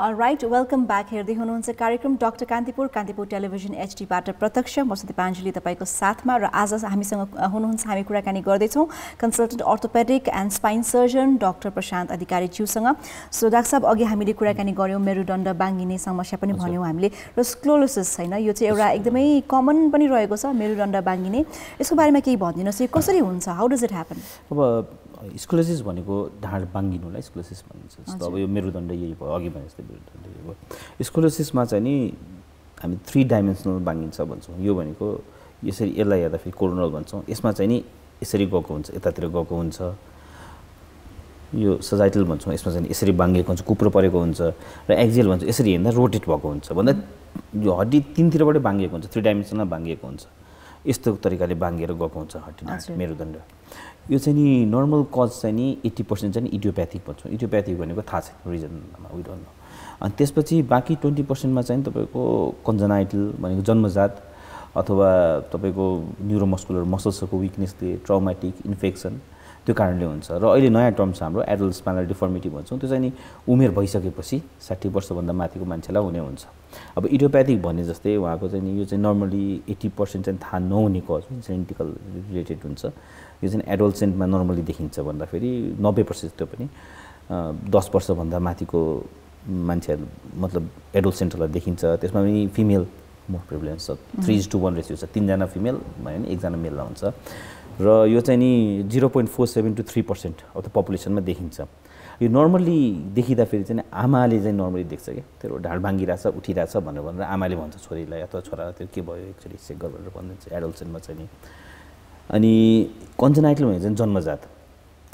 Right, welcome back. हेर्दै हुनुहुन्छ कार्यक्रम डाक्टर कान्तिपुर, कान्तिपुर टेलिभिजन एचडीबाट प्रत्यक्ष। म दीपाञ्जली तपाईँको साथमा, र आज हामीसँग हुनुहुन्छ, हामी कुराकानी गर्दैछौँ consultant orthopaedic and spine surgeon doctor Prashant Adhikari ज्यूसँग। सो डाक्टर साहब, अघि हामीले कुराकानी गऱ्यौँ मेरुदण्ड बाङ्गिने समस्या पनि भन्यौँ हामीले, र स्क्लोलोसिस होइन, यो चाहिँ एउटा एकदमै कमन पनि रहेको छ मेरुदण्ड बाङ्गिने। यसको बारेमा केही भनिदिनुहोस्, यो कसरी हुन्छ, हाउ डज इट ह्यापन? अब स्क्लोसिस भनेको ढाड बाङ्गिनुलाई स्क्लोसिस भनिन्छ। जस्तो अब यो मेरुदण्ड यही भयो, अघि भने जस्तै मेरुदण्ड यही भयो। स्क्लोसिसमा चाहिँ नि हामी 3 डाइमेन्सनल बाङ्गिन्छ भन्छौँ। यो भनेको यसरी यसलाई हेर्दाखेरि कोरोनल भन्छौँ। यसमा चाहिँ नि यसरी गएको हुन्छ, यतातिर गएको हुन्छ, यो सजाइटल भन्छौँ। यसमा चाहिँ यसरी बाङ्गिएको हुन्छ, कुप्रो परेको हुन्छ, र एक्जियल भन्छौँ, यसरी हेर्दा रोटेट भएको हुन्छ। भन्दा यो हड्डी 3तिरबाटै बाङ्गिएको हुन्छ, 3 डाइमेन्सनमा बाङ्गिएको हुन्छ। यस्तो तरिकाले बाङ्गिएर गएको हुन्छ हड्डी मेरुदण्ड। यो चाहिँ नि नर्मल कज चाहिँ नि 80% चाहिँ इडियोप्याथिक भन्छौँ। इडियोप्याथिक भनेको थाहा छैन, रिजन वी डोन्ट नो। अनि त्यसपछि बाँकी 20%मा चाहिँ तपाईँको कन्जनाइटल भनेको जन्मजात अथवा तपाईँको न्युरोमस्कुलर मसल्सको विकनेसले, ट्राउमेटिक इन्फेक्सन, त्यो कारणले हुन्छ। र अहिले नयाँ टर्म छ हाम्रो एडल्ट स्पाइनल डिफर्मिटी भन्छौँ। त्यो चाहिँ नि उमेर भइसकेपछि 60 वर्षभन्दा माथिको मान्छेलाई हुने हुन्छ। अब इडियोप्याथिक भने जस्तै उहाँको चाहिँ यो चाहिँ नर्मली 80% चाहिँ थाहा नहुने कज जेनेटिकल रिलेटेड हुन्छ। यो चाहिँ एडोल्सेन्टमा नर्मली देखिन्छ भन्दाखेरि 90% त्यो पनि 10 वर्षभन्दा माथिको मान्छेहरू मतलब एडोल्सेन्टहरूलाई देखिन्छ। त्यसमा पनि फिमेल मोर प्रिभलेन्स छ, 3:1 रेसियो छ, 3 जना फिमेल भयो भने 1 जना मेललाई हुन्छ। र यो चाहिँ नि 0.47 to 3% अफ द पपुलेसनमा देखिन्छ। यो नर्मली देखिँदाखेरि चाहिँ आमाले चाहिँ नर्मली देख्छ क्या, त्यो ढाड भाङ्गिरहेछ उठिरहेछ भनेर आमाले भन्छ छोरीलाई अथवा छोरालाई त्यो के भयो एक्चुअली चेक गर भनेर भनिदिन्छ एडोल्सेन्टमा चाहिँ नि। अनि कन्जनाइटल भनेको चाहिँ जन्मजात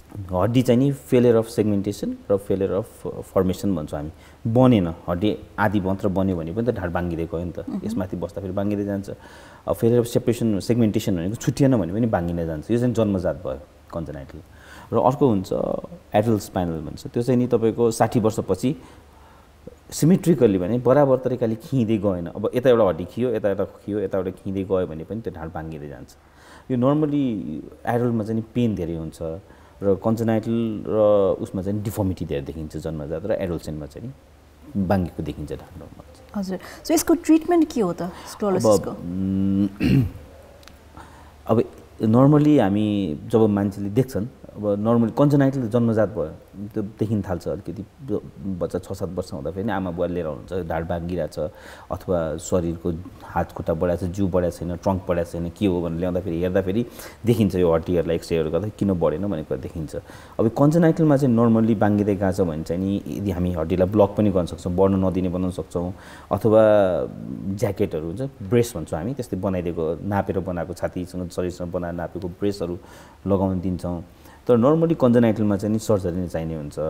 हड्डी चाहिँ नि फेलियर अफ सेगमेन्टेसन र फेलियर अफ फर्मेसन भन्छौँ हामी। बनेन हड्डी आधी मात्र बन्यो भने पनि त ढाड बाङ्गिदिएको हो नि त, यसमाथि बस्दाखेरि बाङ्गिँदै जान्छ। फेलियर अफ सेपरेसन सेगमेन्टेसन भनेको छुट्टिएन भने पनि बाङ्गिँदै जान्छ। यो चाहिँ जन्मजात भयो कन्जनाइटल। र अर्को हुन्छ एडल्ट स्पाइनल भन्छ, त्यो चाहिँ नि तपाईँको 60 वर्षपछि सिमेट्रिकली भने बराबर तरिकाले खिँदै गएन, अब यता एउटा हड्डी खियो, यता एउटा खियो, यता एउटा खिँदै गयो भने पनि त्यो ढाड भाँगिँदै जान्छ। यो नर्मली एडल्टमा चाहिँ पेन धेरै हुन्छ र कन्जेनाइटल र उसमा चाहिँ डिफर्मिटी धेरै देखिन्छ जन्मजात, र एडोल्सेन्टमा चाहिँ भाँगेको देखिन्छ ढाड नर्मल। हजुर, सो यसको ट्रिटमेन्ट के हो त स्क्लेरोसिसको? अब नर्मली हामी जब मान्छेले देख्छन्, अब नर्मली कन्जेनाइटल जन्मजात भयो त्यो देखिन थाल्छ, अलिकति बच्चा 6-7 वर्ष हुँदाखेरि आमा बुवा लिएर आउनुहुन्छ, ढाड भाँगिरहेछ अथवा शरीरको हात खुट्टा बढाएको छ, जिउ बढाएको छैन, ट्रङ्क बढाएको छैन, के हो भनेर ल्याउँदाखेरि हेर्दाखेरि देखिन्छ यो हड्डीहरूलाई एक्सरेहरू गर्दा किन बढेन भन्ने कुरा देखिन्छ। अब कन्जेनाइटलमा चाहिँ नर्मल्ली भाँगिँदै गएको छ भने चाहिँ नि यदि हामी हड्डीलाई ब्लक पनि गर्न सक्छौँ, बढ्न नदिने बनाउन सक्छौँ, अथवा ज्याकेटहरू हुन्छ ब्रेस भन्छौँ हामी, त्यस्तै बनाइदिएको नापेर बनाएको छातीसँग शरीरसँग बनाएर नापेको ब्रेसहरू लगाउन दिन्छौँ। तर नर्मली कन्जेनाइटलमा चाहिँ नि सर्जरी नै चाहिने हुन्छ।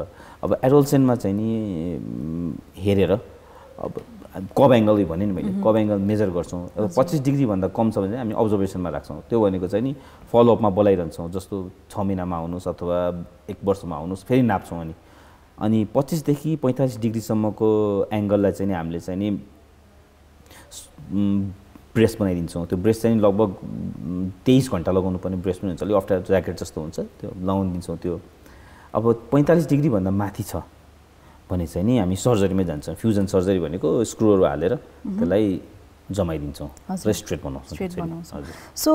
अब एडोल्सेन्टमा चाहिँ नि हेरेर अब कब एङ्गल भने नि मैले कब एङ्गल मेजर गर्छौँ, अब 25 डिग्रीभन्दा कम छ भने हामी अब्जर्भेसनमा राख्छौँ, त्यो भनेको चाहिँ नि फलोअपमा बोलाइरहन्छौँ, जस्तो 6 महिनामा आउनुहोस् अथवा 1 वर्षमा आउनुहोस्, फेरि नाप्छौँ अनि 25 देखि 45 डिग्रीसम्मको एङ्गललाई चाहिँ नि हामीले चाहिँ नि ब्रेस बनाइदिन्छौँ। त्यो ब्रेस चाहिँ लगभग 23 घन्टा लगाउनु पर्ने ब्रेस पनि हुन्छ, अलिक अप्ठ्यारो ज्याकेट जस्तो हुन्छ, त्यो लगाउन दिन्छौँ। त्यो अब 45 डिग्रीभन्दा माथि छ भने चाहिँ नि हामी सर्जरीमै जान्छौँ। फ्युजन सर्जरी भनेको स्क्रुहरू हालेर त्यसलाई जमाइदिन्छौँ र स्ट्रेट बनाउँछौँ। सो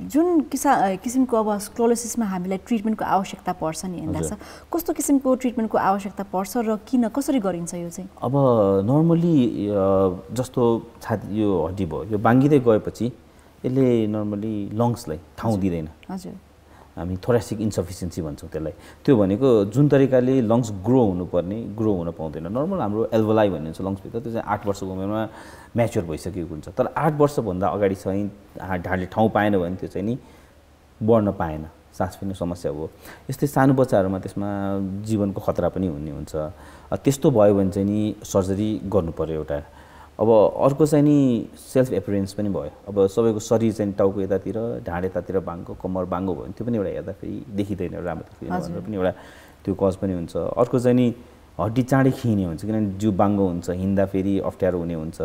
जुन किसिमको अब स्क्लेरोसिसमा हामीलाई ट्रिटमेन्टको आवश्यकता पर्छ नि हेर्दा छ, कस्तो किसिमको ट्रिटमेन्टको आवश्यकता पर्छ र किन कसरी गरिन्छ यो चाहिँ? अब नर्मली जस्तो छाती यो हड्डी भयो, यो भाँगिँदै गएपछि यसले नर्मली लङ्सलाई ठाउँ दिँदैन। हजुर, हामी थोरासिक इन्सफिसियन्सी भन्छौँ त्यसलाई। त्यो भनेको जुन तरिकाले लङ्स ग्रो हुनुपर्ने ग्रो हुन पाउँदैन। नर्मल हाम्रो एल्भोलाई भन्ने हुन्छ लङ्सभित्र, त्यो चाहिँ 8 वर्षको उमेरमा म्याच्योर भइसकेको हुन्छ। तर 8 वर्षभन्दा अगाडि चाहिँ ढाडले ठाउँ पाएन भने त्यो चाहिँ नि बढ्न पाएन, सास फेर्ने समस्या हो। यस्तै सानो बच्चाहरूमा त्यसमा जीवनको खतरा पनि हुने हुन्छ। त्यस्तो भयो भने चाहिँ नि सर्जरी गर्नु पर्यो एउटा। अब अर्को चाहिँ नि सेल्फ एपियरेन्स पनि भयो। अब सबैको शरीर चाहिँ टाउको यतातिर, ढाड यतातिर बाङ्गो, कम्मर बाङ्गो भयो भने त्यो पनि एउटा हेर्दाखेरि देखिँदैन राम्रो भनेर पनि एउटा त्यो कज पनि हुन्छ। अर्को चाहिँ नि हड्डी चाँडै खिने हुन्छ, किनभने जिउ बाङ्गो हुन्छ, हिँड्दाखेरि अप्ठ्यारो हुने हुन्छ।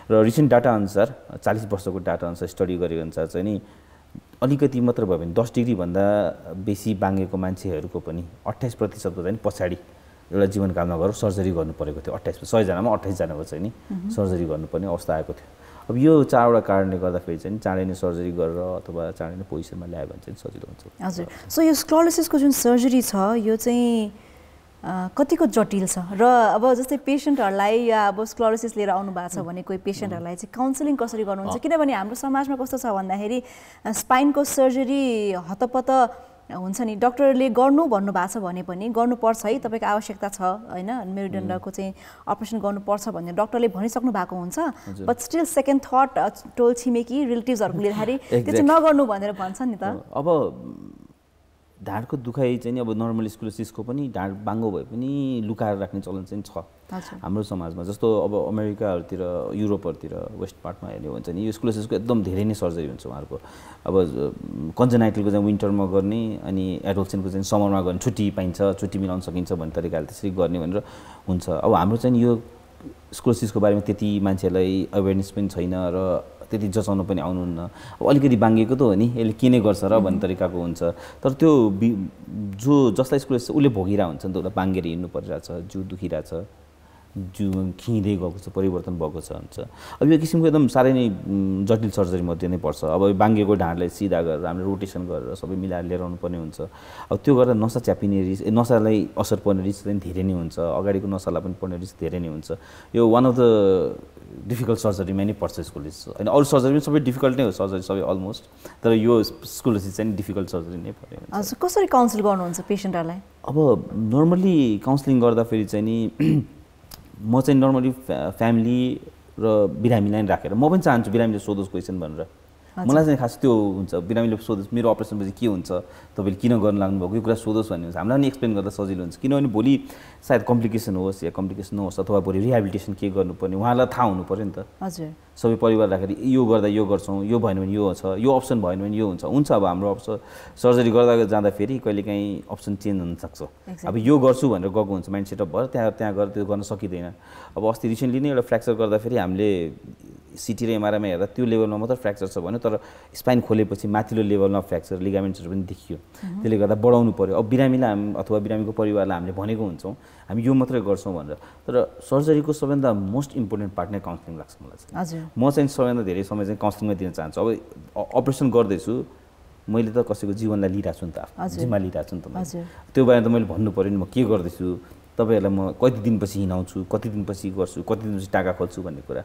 र रिसेन्ट डाटा अनुसार 40 वर्षको डाटा अनुसार स्टडी गरेको अनुसार चाहिँ नि अलिकति मात्र भयो भने 10 डिग्रीभन्दा बेसी बाङ्गेको मान्छेहरूको पनि 28% चाहिँ पछाडि एउटा जीवनकालमा गएर सर्जरी गर्नु परेको थियो। 100 जनामा 28 जनाको चाहिँ नि सर्जरी गर्नुपर्ने अवस्था आएको थियो। अब यो 4वटा कारणले गर्दाखेरि चाहिँ चाँडै नै सर्जरी गरेर अथवा चाँडै नै पोजिसनमा ल्यायो भने चाहिँ सजिलो हुन्छ। हजुर, सो यो स्क्लेरोसिसको जुन सर्जरी छ यो चाहिँ कतिको जटिल छ र अब जस्तै पेसेन्टहरूलाई या अब स्क्लेरोसिस लिएर आउनु भएको छ भने कोही पेसेन्टहरूलाई चाहिँ काउन्सिलिङ कसरी गर्नुहुन्छ? किनभने हाम्रो समाजमा कस्तो छ भन्दाखेरि स्पाइनको सर्जरी हतपत हुन्छ नि, डक्टरले गर्नु भन्नुभएको छ भने पनि गर्नुपर्छ है, तपाईँको आवश्यकता छ होइन, मेरुदण्डको चाहिँ अपरेसन गर्नुपर्छ भन्ने डक्टरले भनिसक्नु भएको हुन्छ, बट स्टिल सेकेन्ड थट टोल छिमेकी रिलेटिभ्सहरूको लिँदाखेरि त्यो चाहिँ नगर्नु भनेर भन्छ नि त। अब ढाडको दुखाइ चाहिँ नि अब नर्मल स्क्लेरोसिसको पनि ढाड बाङ्गो भए पनि लुकाएर राख्ने चलन चाहिँ छ हाम्रो समाजमा। जस्तो अब अमेरिकाहरूतिर, युरोपहरूतिर वेस्ट पार्टमा हेर्ने हो भने चाहिँ यो स्क्लेरोसिसको एकदम धेरै नै सर्जरी हुन्छ उहाँहरूको। अब कन्जेनाइटलको चाहिँ विन्टरमा गर्ने अनि एडोल्सेन्टको चाहिँ समरमा गर्ने, छुट्टी पाइन्छ, छुट्टी मिलाउन सकिन्छ भन्ने तरिकाले त्यसरी गर्ने भनेर हुन्छ। अब हाम्रो चाहिँ यो स्क्लेरोसिसको बारेमा त्यति मान्छेहरूलाई अवेरनेस पनि छैन र त्यति जचाउन पनि आउनुहुन्न। अब अलिकति बाङ्गिएको त हो नि, यसले के नै गर्छ र भन्ने तरिकाको हुन्छ। तर त्यो जो जसलाई स्क्लेरोसिस उसले भोगिरहेको हुन्छ नि त, उसलाई बाङ्गेर हिँड्नु परिरहेछ, जिउ दुखिरहेछ, जिउ खिँदै गएको छ, परिवर्तन भएको छ हुन्छ। अब यो किसिमको एकदम साह्रै नै जटिल सर्जरी मध्ये नै पर्छ। अब बाङ्गेको ढाडलाई सिधा गरेर हामीले रोटेसन गरेर सबै मिलाएर लिएर आउनु पर्ने हुन्छ। अब त्यो गर्दा नसा च्यापिने रिस्क, नसालाई असर पर्ने रिस्क चाहिँ धेरै नै हुन्छ, अगाडिको नसालाई पनि पर्ने रिस्क धेरै नै हुन्छ। यो वान अफ द डिफिकल्ट सर्जरीमा नै पर्छ स्क्लेरोसिस। होइन, अरू सर्जरी पनि सबै डिफिकल्ट नै हो, सर्जरी सबै अलमोस्ट, तर यो स्क्लेरोसिस चाहिँ डिफिकल्ट सर्जरी नै पर्यो। हजुर, कसरी काउन्सिल गर्नुहुन्छ पेसेन्टहरूलाई? अब नर्मली काउन्सिलिङ गर्दाखेरि चाहिँ नि म चाहिँ नर्मली फ्यामिली र बिरामीलाई राखेर, म पनि चाहन्छु बिरामीले सोधोस् क्वेसन भनेर, मलाई चाहिँ खास त्यो हुन्छ बिरामीले सोधोस् मेरो अपरेसनपछि के हुन्छ तपाईँले किन गर्न लाग्नुभएको यो कुरा सोधोस् भन्ने हुन्छ हामीलाई पनि एक्सप्लेन गर्दा सजिलो हुन्छ किनभने भोलि सायद कम्प्लिकेसन होस् या कम्प्लिकेसन नहोस् अथवा भोलि रिहेबिलिटेसन के गर्नुपर्ने उहाँलाई थाहा हुनु पऱ्यो नि त हजुर सबै परिवार राखेर यो गर्दा यो गर्छौँ यो भएन भने यो छ यो अप्सन भएन भने यो हुन्छ अब हाम्रो अप्सन सर्जरी गर्दा जाँदाखेरि कहिलेकाहीँ अप्सन चेन्ज हुनसक्छ अब यो गर्छु भनेर गएको हुन्छ माइन्ड सेटअप भएर त्यहाँ गएर त्यो गर्न सकिँदैन अब अस्ति रिसेन्टली नै एउटा फ्र्याक्चर गर्दाखेरि हामीले सिटी र एमआरआईमा हेर्दा त्यो लेभलमा मात्र फ्र्याक्चर छ भन्यो तर स्पाइन खोलेपछि माथिल्लो लेभलमा फ्र्याक्चर लिगामेन्ट्सहरू पनि देखियो त्यसले गर्दा बढाउनु पऱ्यो अब बिरामीलाई अथवा बिरामीको परिवारलाई हामीले भनेको हुन्छौँ हामी यो मात्रै गर्छौँ भनेर तर सर्जरीको सबैभन्दा मोस्ट इम्पोर्टेन्ट पार्ट नै काउन्सिलिङ लाग्छ मलाई चाहिँ म चाहिँ सबैभन्दा धेरै समय चाहिँ काउन्सिलिङमा दिन चाहन्छु अब अपरेसन गर्दैछु मैले त कसैको जीवनलाई लिइरहेको छु नि त आफ्नो जिम्मा लिइरहेको छु नि त त्यो बारेमा त मैले भन्नु पऱ्यो नि म के गर्दैछु तपाईँहरूलाई म कति दिनपछि हिँडाउँछु कति दिनपछि गर्छु कति दिनपछि टाँका खोल्छु भन्ने कुरा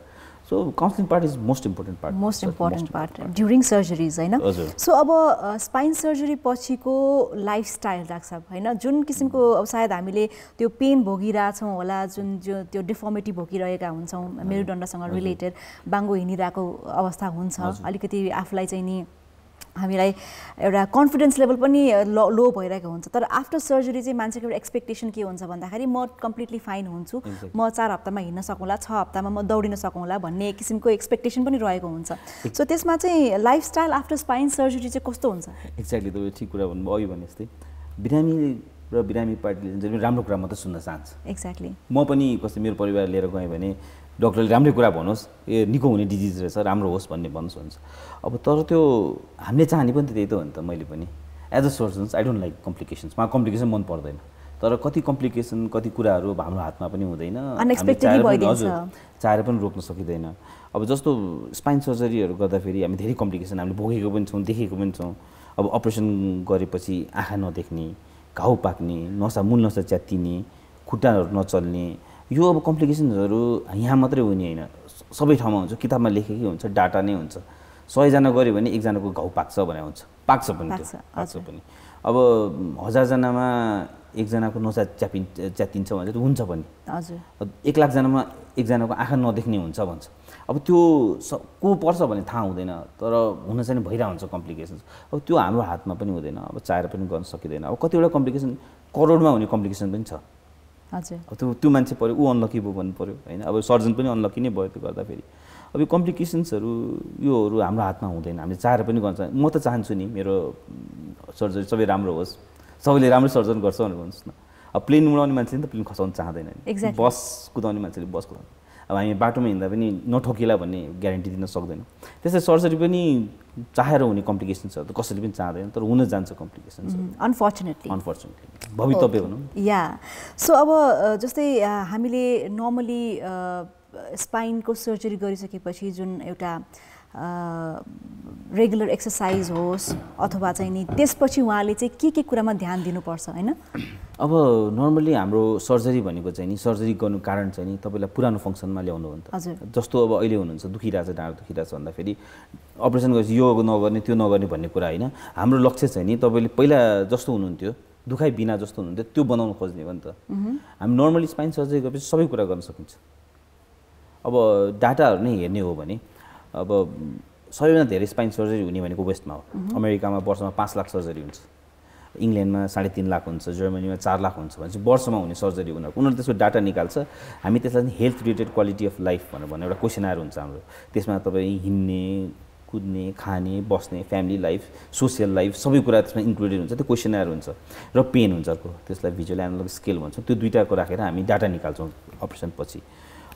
so counselling part is most important part during surgeries होइन सो अब स्पाइन सर्जरी पछिको लाइफस्टाइल डाक्टर साहब होइन जुन किसिमको अब सायद हामीले त्यो पेन भोगिरहेछौँ होला जुन त्यो डिफर्मिटी भोगिरहेका हुन्छौँ मेरुदण्डसँग रिलेटेड बाङ्गो हिँडिरहेको अवस्था हुन्छ अलिकति आफूलाई चाहिँ नि हामीलाई एउटा कन्फिडेन्स लेभल पनि लो भइरहेको हुन्छ तर आफ्टर सर्जरी चाहिँ मान्छेको एउटा एक्सपेक्टेसन के हुन्छ भन्दाखेरि म कम्प्लिटली फाइन हुन्छु म 4 हप्तामा हिँड्न सकौँला 6 हप्तामा म दौडिन सकौँला भन्ने किसिमको एक्सपेक्टेसन पनि रहेको हुन्छ सो त्यसमा चाहिँ लाइफस्टाइल आफ्टर स्पाइन सर्जरी चाहिँ कस्तो हुन्छ एक्ज्याक्टली तपाईँ ठिक कुरा भन्नुभयो अघि भने जस्तै बिरामी र बिरामी पार्टीले राम्रो कुरा मात्रै सुन्न चाहन्छ एक्ज्याक्टली म पनि कस्तो मेरो परिवार लिएर गएँ भने डक्टरले राम्रै कुरा भन्नुहोस् ए निको हुने डिजिज रहेछ राम्रो होस् भन्ने भन्नुहोस् हुन्छ अब तर त्यो हामीले चाहने पनि त्यही त हो नि त मैले पनि as a surgeons I don't like complications मा कम्प्लिकेसन मन पर्दैन तर कति कम्प्लिकेसन कति कुराहरू हाम्रो हातमा पनि हुँदैन चाहेर पनि रोक्न सकिँदैन अब जस्तो स्पाइन सर्जरीहरू गर्दाखेरि हामी धेरै कम्प्लिकेसन हामीले भोगेको पनि छौँ देखेको पनि छौँ अब अपरेसन गरेपछि आँखा नदेख्ने घाउ पाक्ने मूल नसा च्यात्तिने खुट्टाहरू नचल्ने यो अब कम्प्लिकेसन्सहरू यहाँ मात्रै हुने होइन सबै ठाउँमा हुन्छ किताबमा लेखेकै हुन्छ डाटा नै हुन्छ 100 जना गऱ्यो भने एकजनाको घाउ पाक्छ भने हुन्छ पाक्छ पनि अब 1000 जनामा एकजनाको नसा च्यातिन्छ भने चाहिँ हुन्छ पनि हजुर 1 लाख जनामा एकजनाको आँखा नदेख्ने हुन्छ भन्छ अब त्यो को पर्छ भने थाहा हुँदैन तर हुन चाहिँ भइरहेको हुन्छ कम्प्लिकेसन्स अब त्यो हाम्रो हातमा पनि हुँदैन अब चाहेर पनि गर्न सकिँदैन अब कतिवटा कम्प्लिकेसन करोडमा हुने कम्प्लिकेसन पनि छ हजुर अब त्यो मान्छे पऱ्यो ऊ अनलकी भयो भन्नु पऱ्यो होइन अब सर्जन पनि अनलकी नै भयो त्यो गर्दाखेरि अब यो कम्प्लिकेसन्सहरू योहरू हाम्रो हातमा हुँदैन हामीले चाहेर पनि गर्न म त चाहन्छु नि मेरो सर्जरी सबै राम्रो होस् सबैले राम्रो सर्जन गर्छ भनेर भन्नुहोस् न अब प्लेन उडाउने मान्छेले त प्लेन खसाउन चाहँदैन नि बस कुदाउने मान्छेले बस कुदाउने अब हामी बाटोमा हिँड्दा पनि नठोकिला भन्ने ग्यारेन्टी दिन सक्दैनौँ त्यसै सर्जरी पनि चाहेर हुने कम्प्लिकेसन्सहरू त कसैले पनि चाहँदैन तर हुन जान्छ कम्प्लिकेसन्सहरू अनफर्चुनेटली भवितव्य भनौँ या सो अब जस्तै हामीले नर्मली स्पाइनको सर्जरी गरिसकेपछि जुन एउटा रेगुलर एक्सर्साइज होस् अथवा चाहिँ नि त्यसपछि उहाँले चाहिँ के कुरामा ध्यान दिनुपर्छ होइन अब नर्मली हाम्रो सर्जरी भनेको चाहिँ नि सर्जरी गर्नु कारण चाहिँ नि तपाईँलाई पुरानो फङ्सनमा ल्याउनु हो नि त जस्तो अब अहिले हुनुहुन्छ दुखिरहेछ ढाड दुखिरहेछ भन्दाखेरि अपरेसन गरेपछि यो नगर्ने त्यो नगर्ने भन्ने कुरा होइन हाम्रो लक्ष्य चाहिँ नि तपाईँले पहिला जस्तो हुनुहुन्थ्यो दुखाइ बिना जस्तो हुनुहुन्थ्यो त्यो बनाउनु खोज्ने हो नि त हामी नर्मली स्पाइन सर्जरी गरेपछि सबै कुरा गर्न सकिन्छ अब डाटाहरू नै हेर्ने हो भने अब सबैभन्दा धेरै स्पाइन सर्जरी हुने भनेको वेस्टमा हो अमेरिकामा वर्षमा 5 लाख सर्जरी हुन्छ इङ्ल्यान्डमा 3.5 लाख हुन्छ जर्मनीमा 4 लाख हुन्छ भने चाहिँ वर्षमा हुने सर्जरी उनीहरूले त्यसको डाटा निकाल्छ हामी त्यसलाई health related quality of life भनेर एउटा क्वेसनर हुन्छ हाम्रो त्यसमा तपाईँ हिँड्ने कुद्ने खाने बस्ने फ्यामिली लाइफ सोसियल लाइफ सबै कुरा त्यसमा इन्क्लुडेड हुन्छ त्यो क्वेसनर हुन्छ र पेन हुन्छ अर्को त्यसलाई भिजुअल एनालग स्केल भन्छ त्यो दुईटाको राखेर हामी डाटा निकाल्छौँ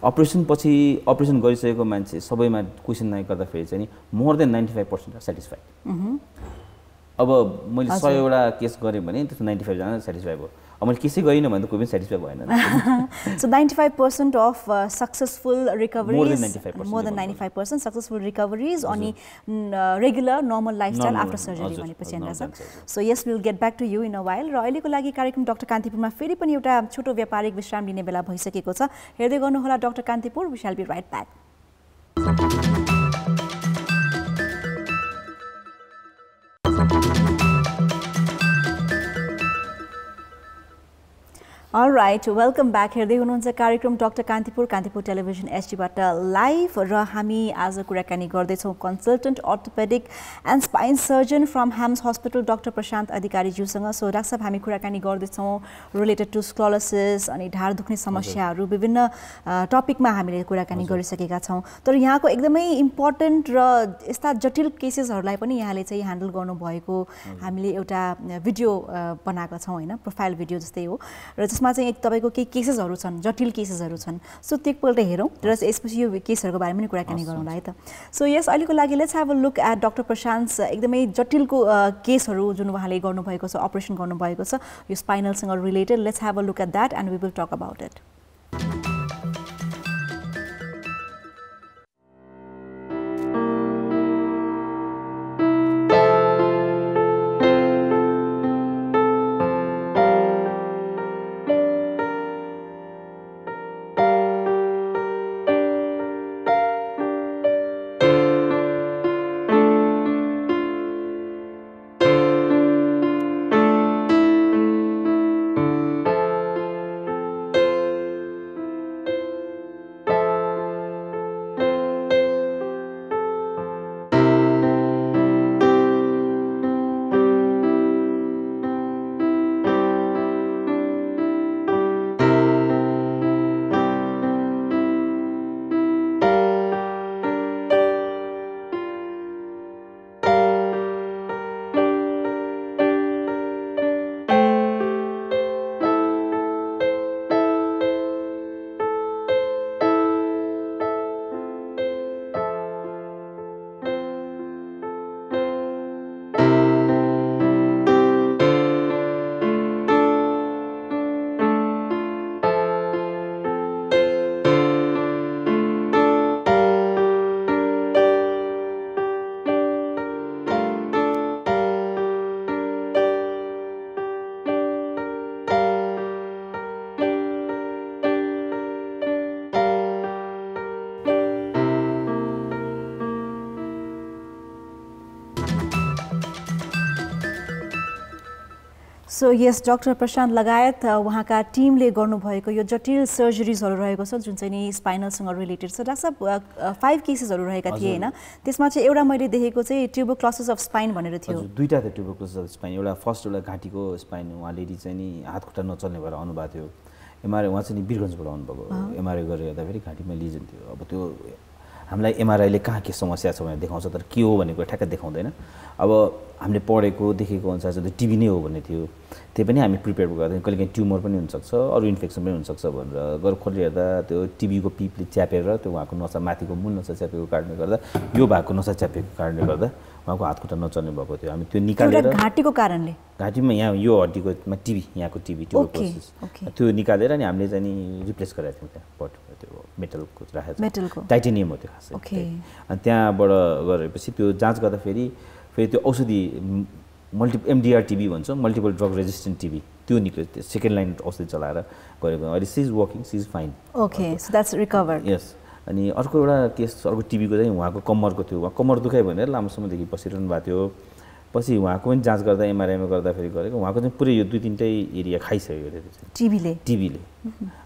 अपरेसन गरिसकेको मान्छे सबैमा क्वेसन गर्दाखेरि चाहिँ नि मोर देन 95% सेटिस्फाइड अब मैले 100 वटा केस गरेँ भने त्यसमा 95 जना सेटिस्फाई भयो अब मैले केसै गरिनँ भने त कोही पनि सेटिस्फाई भएन so 95% of successful recoveries more than 95% successful recoveries अनि regular normal lifestyle after surgery भनेपछि हैन so yes will get back to you in a while र अहिलेको लागि कार्यक्रम डाक्टर कान्तिपुरमा फेरि पनि एउटा छोटो व्यापारिक विश्राम लिने बेला भइसकेको छ हेर्दै गर्नुहोला doctor Kantipur we shall be right back alright, welcome back. हेर्दै हुनुहुन्छ कार्यक्रम डाक्टर कान्तिपुर टेलिभिजन एचडीबाट लाइभ र हामी आज कुराकानी गर्दैछौँ consultant orthopaedic and spine surgeon from HAMS hospital doctor Prashant अधिकारीज्यूसँग। सो डाक्टर साहब, हामी कुराकानी गर्दैछौँ रिलेटेड टु स्क्लोरोसिस अनि ढाड दुख्ने समस्याहरू, विभिन्न टपिकमा हामीले कुराकानी गरिसकेका छौँ। तर यहाँको एकदमै इम्पोर्टेन्ट र यस्ता जटिल केसेसहरूलाई पनि यहाँले चाहिँ ह्यान्डल गर्नुभएको हामीले एउटा भिडियो बनाएका छौँ होइन, प्रोफाइल भिडियो जस्तै हो, र जसमा चाहिँ तपाईँको केही केसेसहरू छन्, जटिल केसेसहरू छन्। सो त्योपल्ट हेरौँ र यसपछि यो केसहरूको बारेमा पनि कुराकानी गरौँला है त। सो यस अहिलेको लागि let's have a look at doctor Prashant एकदमै जटिलको केसहरू जुन उहाँले गर्नुभएको छ, अपरेसन गर्नुभएको छ यो स्पाइनलसँग related. Let's have a look at that and we will talk about it. So yes doctor Prashant लगायत उहाँका टिमले गर्नुभएको यो जटिल सर्जरीजहरू रहेको छ जुन चाहिँ नि स्पाइनलसँग रिलेटेड छ। डाक्टर साहब 5 केसेसहरू रहेका थिए होइन, त्यसमा चाहिँ एउटा मैले देखेको चाहिँ ट्युबरक्लोसिस अफ स्पाइन भनेर थियो। दुईटा थियो ट्युबरक्लोसिस अफ स्पाइन। एउटा फर्स्ट एउटा घाँटीको स्पाइन, उहाँ लेडी चाहिँ नि हात खुट्टा नचल्ने भएर आउनुभएको थियो। एमआरआई उहाँ चाहिँ नि वीरगन्जबाट आउनुभएको, एमआरआई गरेर हेर्दाखेरि घाँटीमा लिजन थियो। अब त्यो हामीलाई एमआरआईले कहाँ के समस्या छ भनेर देखाउँछ, तर के हो भन्ने कुरा ठ्याक्कै देखाउँदैन। अब हामीले पढेको देखेको अनुसार चाहिँ टिबी नै हो भन्ने थियो। त्यही पनि हामी प्रिपेयर गर्दैछौँ, कहिले काहीँ ट्युमर पनि हुनसक्छ, अरू इन्फेक्सन पनि हुनसक्छ भनेर गएर खोलेर हेर्दा त्यो टिबीको पिपले च्यापेर त्यो उहाँको नसा, माथिको मूल नसा च्यापेको कारणले गर्दा, यो भागको नसा च्यापेको कारणले गर्दा उहाँको हात खुट्टा नचल्ने भएको थियो। हामी त्यो निकालेर घाँटीको कारणले, घाँटीमा यहाँ यो हड्डीको टिबी, यहाँको टिबी ट्युबरक्लोसिस त्यो निकालेर अनि हामीले चाहिँ नि रिप्लेस गराएको थियौँ। त्यहाँ पट त्यो मेटलको राखेको, टाइटेनियम हो त्यो खासै। अनि त्यहाँबाट गरेपछि त्यो जाँच गर्दाखेरि फेरि त्यो औषधि एमडिआर टिबी भन्छ, मल्टिपल ड्रग रेजिस्टेन्ट टिबी, त्यो निक्ल्यो। त्यो सेकेन्ड लाइन औषधि चलाएर गरेको। अहिले she is working, she is fine. Okay, so that's recovered. Yes. अनि अर्को एउटा केस, अर्को टिबीको चाहिँ उहाँको कम्मरको थियो। उहाँ कम्मर दुखाइ भनेर लामो समयदेखि बसिरहनु भएको थियो। पछि उहाँको पनि जाँच गर्दा एमआरआईमा गर्दाखेरि गरेको, उहाँको चाहिँ पुरै यो 2-3 एरिया खाइसक्यो त्यो टिबीले।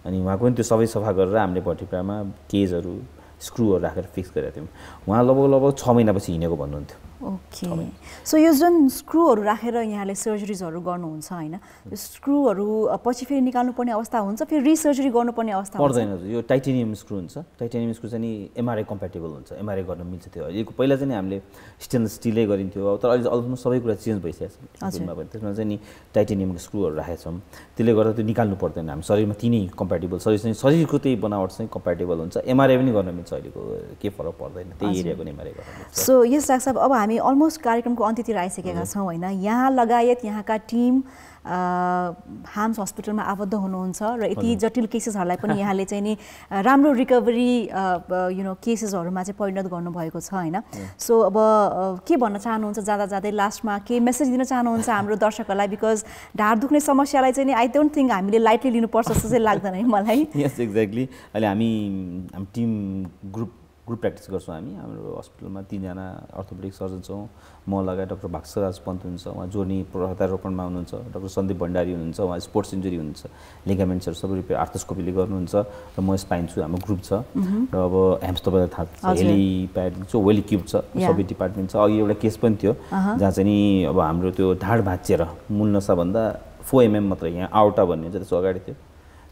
अनि उहाँको पनि त्यो सबै सफा गरेर हामीले भट्टिप्रामा केजहरू, स्क्रुहरू राखेर फिक्स गरेका थियौँ। उहाँ लगभग 6 महिनापछि हिँडेको भन्नुहुन्थ्यो। ओके, सो यो जुन स्क्रुहरू राखेर यहाँले सर्जरीजहरू गर्नुहुन्छ होइन, यो स्क्रुहरू पछि फेरि निकाल्नु पर्ने अवस्था हुन्छ, फेरि रिसर्जरी गर्नुपर्ने अवस्था पर्दैन? यो टाइटेनियम स्क्रू हुन्छ। टाइटेनियम स्क्रू चाहिँ नि एमआरआई कम्प्याटेबल हुन्छ, एमआरआई गर्न मिल्छ। त्यो अहिलेको पहिला चाहिँ नि हामीले स्टेनलेस स्टिलै गरिन्थ्यो, तर अहिले अलमोस्ट सबै कुरा चेन्ज भइसकेको छ। त्यसमा चाहिँ नि टाइटेनियमको स्क्रूहरू राखेका छौँ। त्यसले गर्दा त्यो निकाल्नु पर्दैन। हामी शरीरमा तिनै कम्प्याटेबल, शरीरको त्यही बनावट चाहिँ कम्प्याटेबल हुन्छ। एमआरआई पनि गर्न मिल्छ, अहिलेको केही फरक पर्दैन, त्यही एरियाको एमआरआई गर्न मिल्छ। सो यस डाक्टर साहब, अब हामी अलमोस्ट कार्यक्रमको अन्त्यतिर आइसकेका छौँ होइन। यहाँ लगायत यहाँका टिम ह्याम्स हस्पिटलमा आबद्ध हुनुहुन्छ र यति जटिल केसेसहरूलाई पनि यहाँले चाहिँ नि राम्रो रिकभरी केसेसहरूमा चाहिँ परिणत गर्नुभएको छ होइन। सो अब के भन्न चाहनुहुन्छ जाँदा जाँदै लास्टमा के मेसेज दिन चाहनुहुन्छ हाम्रो दर्शकहरूलाई? बिकज ढाड दुख्ने समस्यालाई चाहिँ नि आई डोन्ट थिङ्क हामीले लाइटली लिनुपर्छ जस्तो चाहिँ लाग्दैन है मलाई। यस, एक्ज्याक्टली। अहिले हामी टिम ग्रुप ग्रुप प्र्याक्टिस गर्छौँ हामी हाम्रो हस्पिटलमा 3 जना अर्थोपेडिक सर्जन छौँ म लगायत डाक्टर भास्करराज पन्त हुनुहुन्छ उहाँ जोर्नी प्रत्यारोपणमा हुनुहुन्छ डाक्टर सन्दीप भण्डारी हुनुहुन्छ उहाँ स्पोर्ट्स इन्जुरी हुनुहुन्छ लिगामेन्ट्सहरू सबै रिपेयर आर्थोस्कोपीले गर्नुहुन्छ र म स्पाइन छु हाम्रो ग्रुप छ र अब ह्याम्स तपाईँलाई थाहा छ हेलिप्याड छ वेल इक्विप छ सबै डिपार्टमेन्ट छ अघि एउटा केस पनि थियो जहाँ चाहिँ नि अब हाम्रो त्यो ढाड भाँचिएर मूल नसाभन्दा 4 mm मात्रै यहाँ आउटा भन्ने हुन्छ त्यसको अगाडि थियो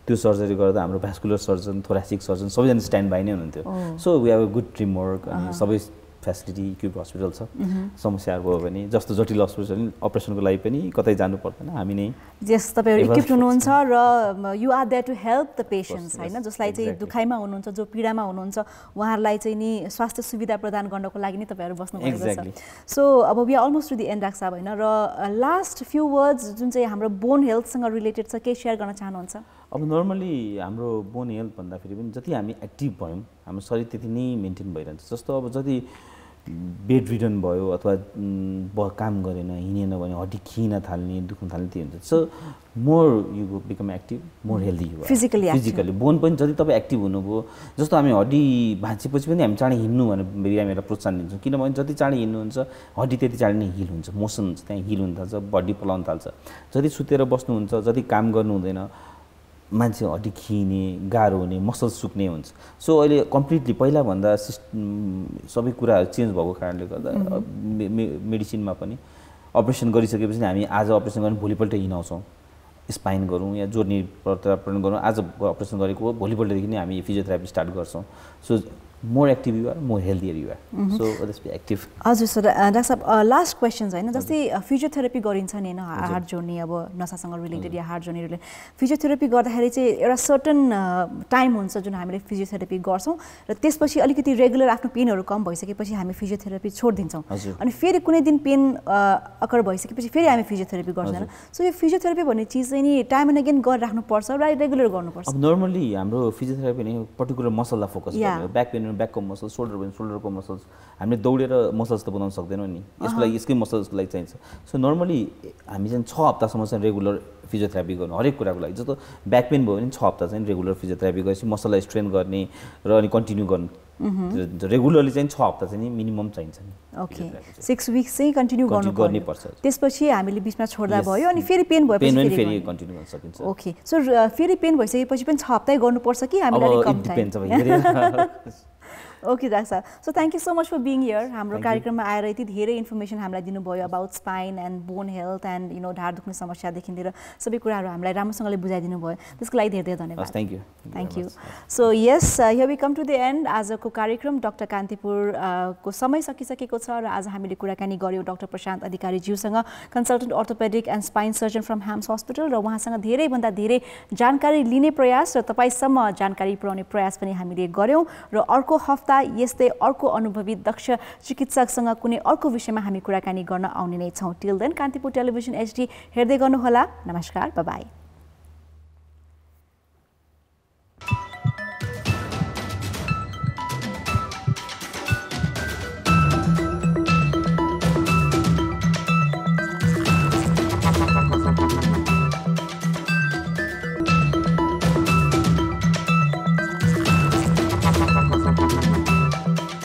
त्यो सर्जरी गर्दा हाम्रो भ्यास्कुलर सर्जन थोरासिक सर्जन सबैजना स्ट्यान्ड बाई नै हुनुहुन्थ्यो so we have a good team work अनि सबै फेसिलिटी इक्विप हस्पिटल छ समस्याहरू भयो भने जस्तो जटिल हस्पिटल अपरेसनको लागि पनि कतै जानु पर्दैन हामी नै जस तपाईहरु इक्विप हुनुहुन्छ र you are there to help the patients हैन जसलाई चाहिँ दुखाइमा हुनुहुन्छ जो पीडामा हुनुहुन्छ उहाँहरुलाई चाहिँ नि स्वास्थ्य सुविधा प्रदान गर्नको लागि नै तपाईहरु बस्नु भएको छ सो अब we are almost to the end doctor साहब हैन र लास्ट फ्यु वर्ड्स जुन चाहिँ हाम्रो बोन हेल्थसँग रिलेटेड छ के शेयर गर्न चाहनुहुन्छ अब नर्मली हाम्रो बोन हेल्थ भन्दाखेरि पनि जति हामी एक्टिभ भयौँ हाम्रो शरीर त्यति नै मेन्टेन भइरहन्छ जस्तो अब जति बेड रिडन भयो अथवा काम गरेन हिँडेन भने हड्डी खिन थाल्ने दुख्न थाल्ने त्यो हुन्छ so more you become active more healthy you physically bone पनि जति तपाईँ एक्टिभ हुनुभयो जस्तो हामी हड्डी भाँचेपछि पनि हामी चाँडै हिँड्नु भनेर बिरामीहरूलाई प्रोत्साहन दिन्छौँ किनभने जति चाँडै हिँड्नुहुन्छ हड्डी त्यति चाँडै नै हिल हुन्छ मोसन हुन्छ त्यहाँ हिल हुन थाल्छ बडी पलाउन थाल्छ जति सुतेर बस्नुहुन्छ जति काम गर्नु हुँदैन मान्छे हड्डी खिने गाह्रो हुने मसल सुक्ने हुन्छ सो अहिले कम्प्लिटली पहिलाभन्दा सबै कुराहरू चेन्ज भएको कारणले गर्दा मेडिसिनमा पनि अपरेसन गरिसकेपछि हामी आज अपरेसन गर्ने भोलिपल्ट हिँडाउँछौँ स्पाइन गरौँ या जोर्नी प्रत्यारोपण गरौँ आज अपरेसन गरेको हो भोलिपल्टदेखि नै हामी फिजियोथेरापी स्टार्ट गर्छौँ so more active you are, more healthier you are. So let's be active. हजुर सर डाक्टर साहब लास्ट क्वेशन्स हैन जस्तै फिजियोथेरापी गरिन्छ नि हैन हार्ट जोर्नी अब नसासँग रिलेटेड या हार्ट जोर्नी रिलेटेड फिजियोथेरापी गर्दाखेरि चाहिँ एउटा सर्टन टाइम हुन्छ जुन हामीले फिजियोथेरापी गर्छौं र त्यसपछि अलिकति रेगुलर आफ्नो पेनहरु कम भइसकेपछि हामी फिजियोथेरापी छोड्दिन्छौं अनि फेरि कुनै दिन पेन अकर भइसकेपछि फेरि हामी फिजियोथेरापी गर्छौं सो यो फिजियोथेरापी भन्ने चीज चाहिँ नि टाइम एन्ड अगेन गरिराख्नु पर्छ र रेगुलर गर्नुपर्छ अब नर्मली हाम्रो फिजियोथेरापी नै पर्टिकुलर मसललाई फोकस गर्ने ब्याक पेन ब्याकको मसल सोल्डरको मसल्स हामीले दौडेर मसल्स त बनाउन सक्दैनौँ नि यसको लागि यसकै मसल्सको लागि चाहिन्छ सो नर्मली हामी चाहिँ 6 हप्तासम्म चाहिँ रेगुलर फिजियोथेरापी गर्नु हरेक कुराको लागि जस्तो ब्याक पेन भयो भने 6 हप्ता चाहिँ रेगुलर फिजियोथेरापी गरेपछि मसललाई स्ट्रेन गर्ने र अनि कन्टिन्यू गर्नु रेगुलरली चाहिँ 6 हप्ता चाहिँ मिनिमम चाहिन्छ नि ओके 6 वीक्स चाहिँ कन्टिन्यू गर्नु पर्छ त्यसपछि हामीले बीचमा छोड्दा भयो अनि फेरि पेन भएपछि फेरि कन्टिन्यू गर्न सकिन्छ ओके सो फेरि पेन भइसकेपछि पनि 6 हप्तै गर्नुपर्छ कि हामीलाई कम टाइम ओके डाक्टर साहब so thank you so much for being here हाम्रो कार्यक्रममा आएर यति धेरै इन्फर्मेसन हामीलाई दिनुभयो about spine and bone health and you know ढाड दुख्ने समस्यादेखि लिएर सबै कुराहरू हामीलाई राम्रोसँगले बुझाइदिनु भयो त्यसको लागि धेरै धेरै धन्यवाद thank you so yes here we come to the end आजको कार्यक्रम डाक्टर कान्तिपुर को समय सकिसकेको छ र आज हामीले कुराकानी गर्यौँ डाक्टर प्रशान्त अधिकारी ज्यूसँग consultant orthopaedic and spine surgeon from HAMS hospital र उहाँसँग धेरैभन्दा धेरै जानकारी लिने प्रयास र तपाईसम्म जानकारी पुर्याउने प्रयास पनि हामीले गर्यौँ र अर्को हप्ता यस्तै अर्को अनुभवी दक्ष चिकित्सकसँग कुनै अर्को विषयमा हामी कुराकानी गर्न आउने नै छौं till then Kantipur television HD हेर्दै गर्नुहोला नमस्कार बाइ बाइ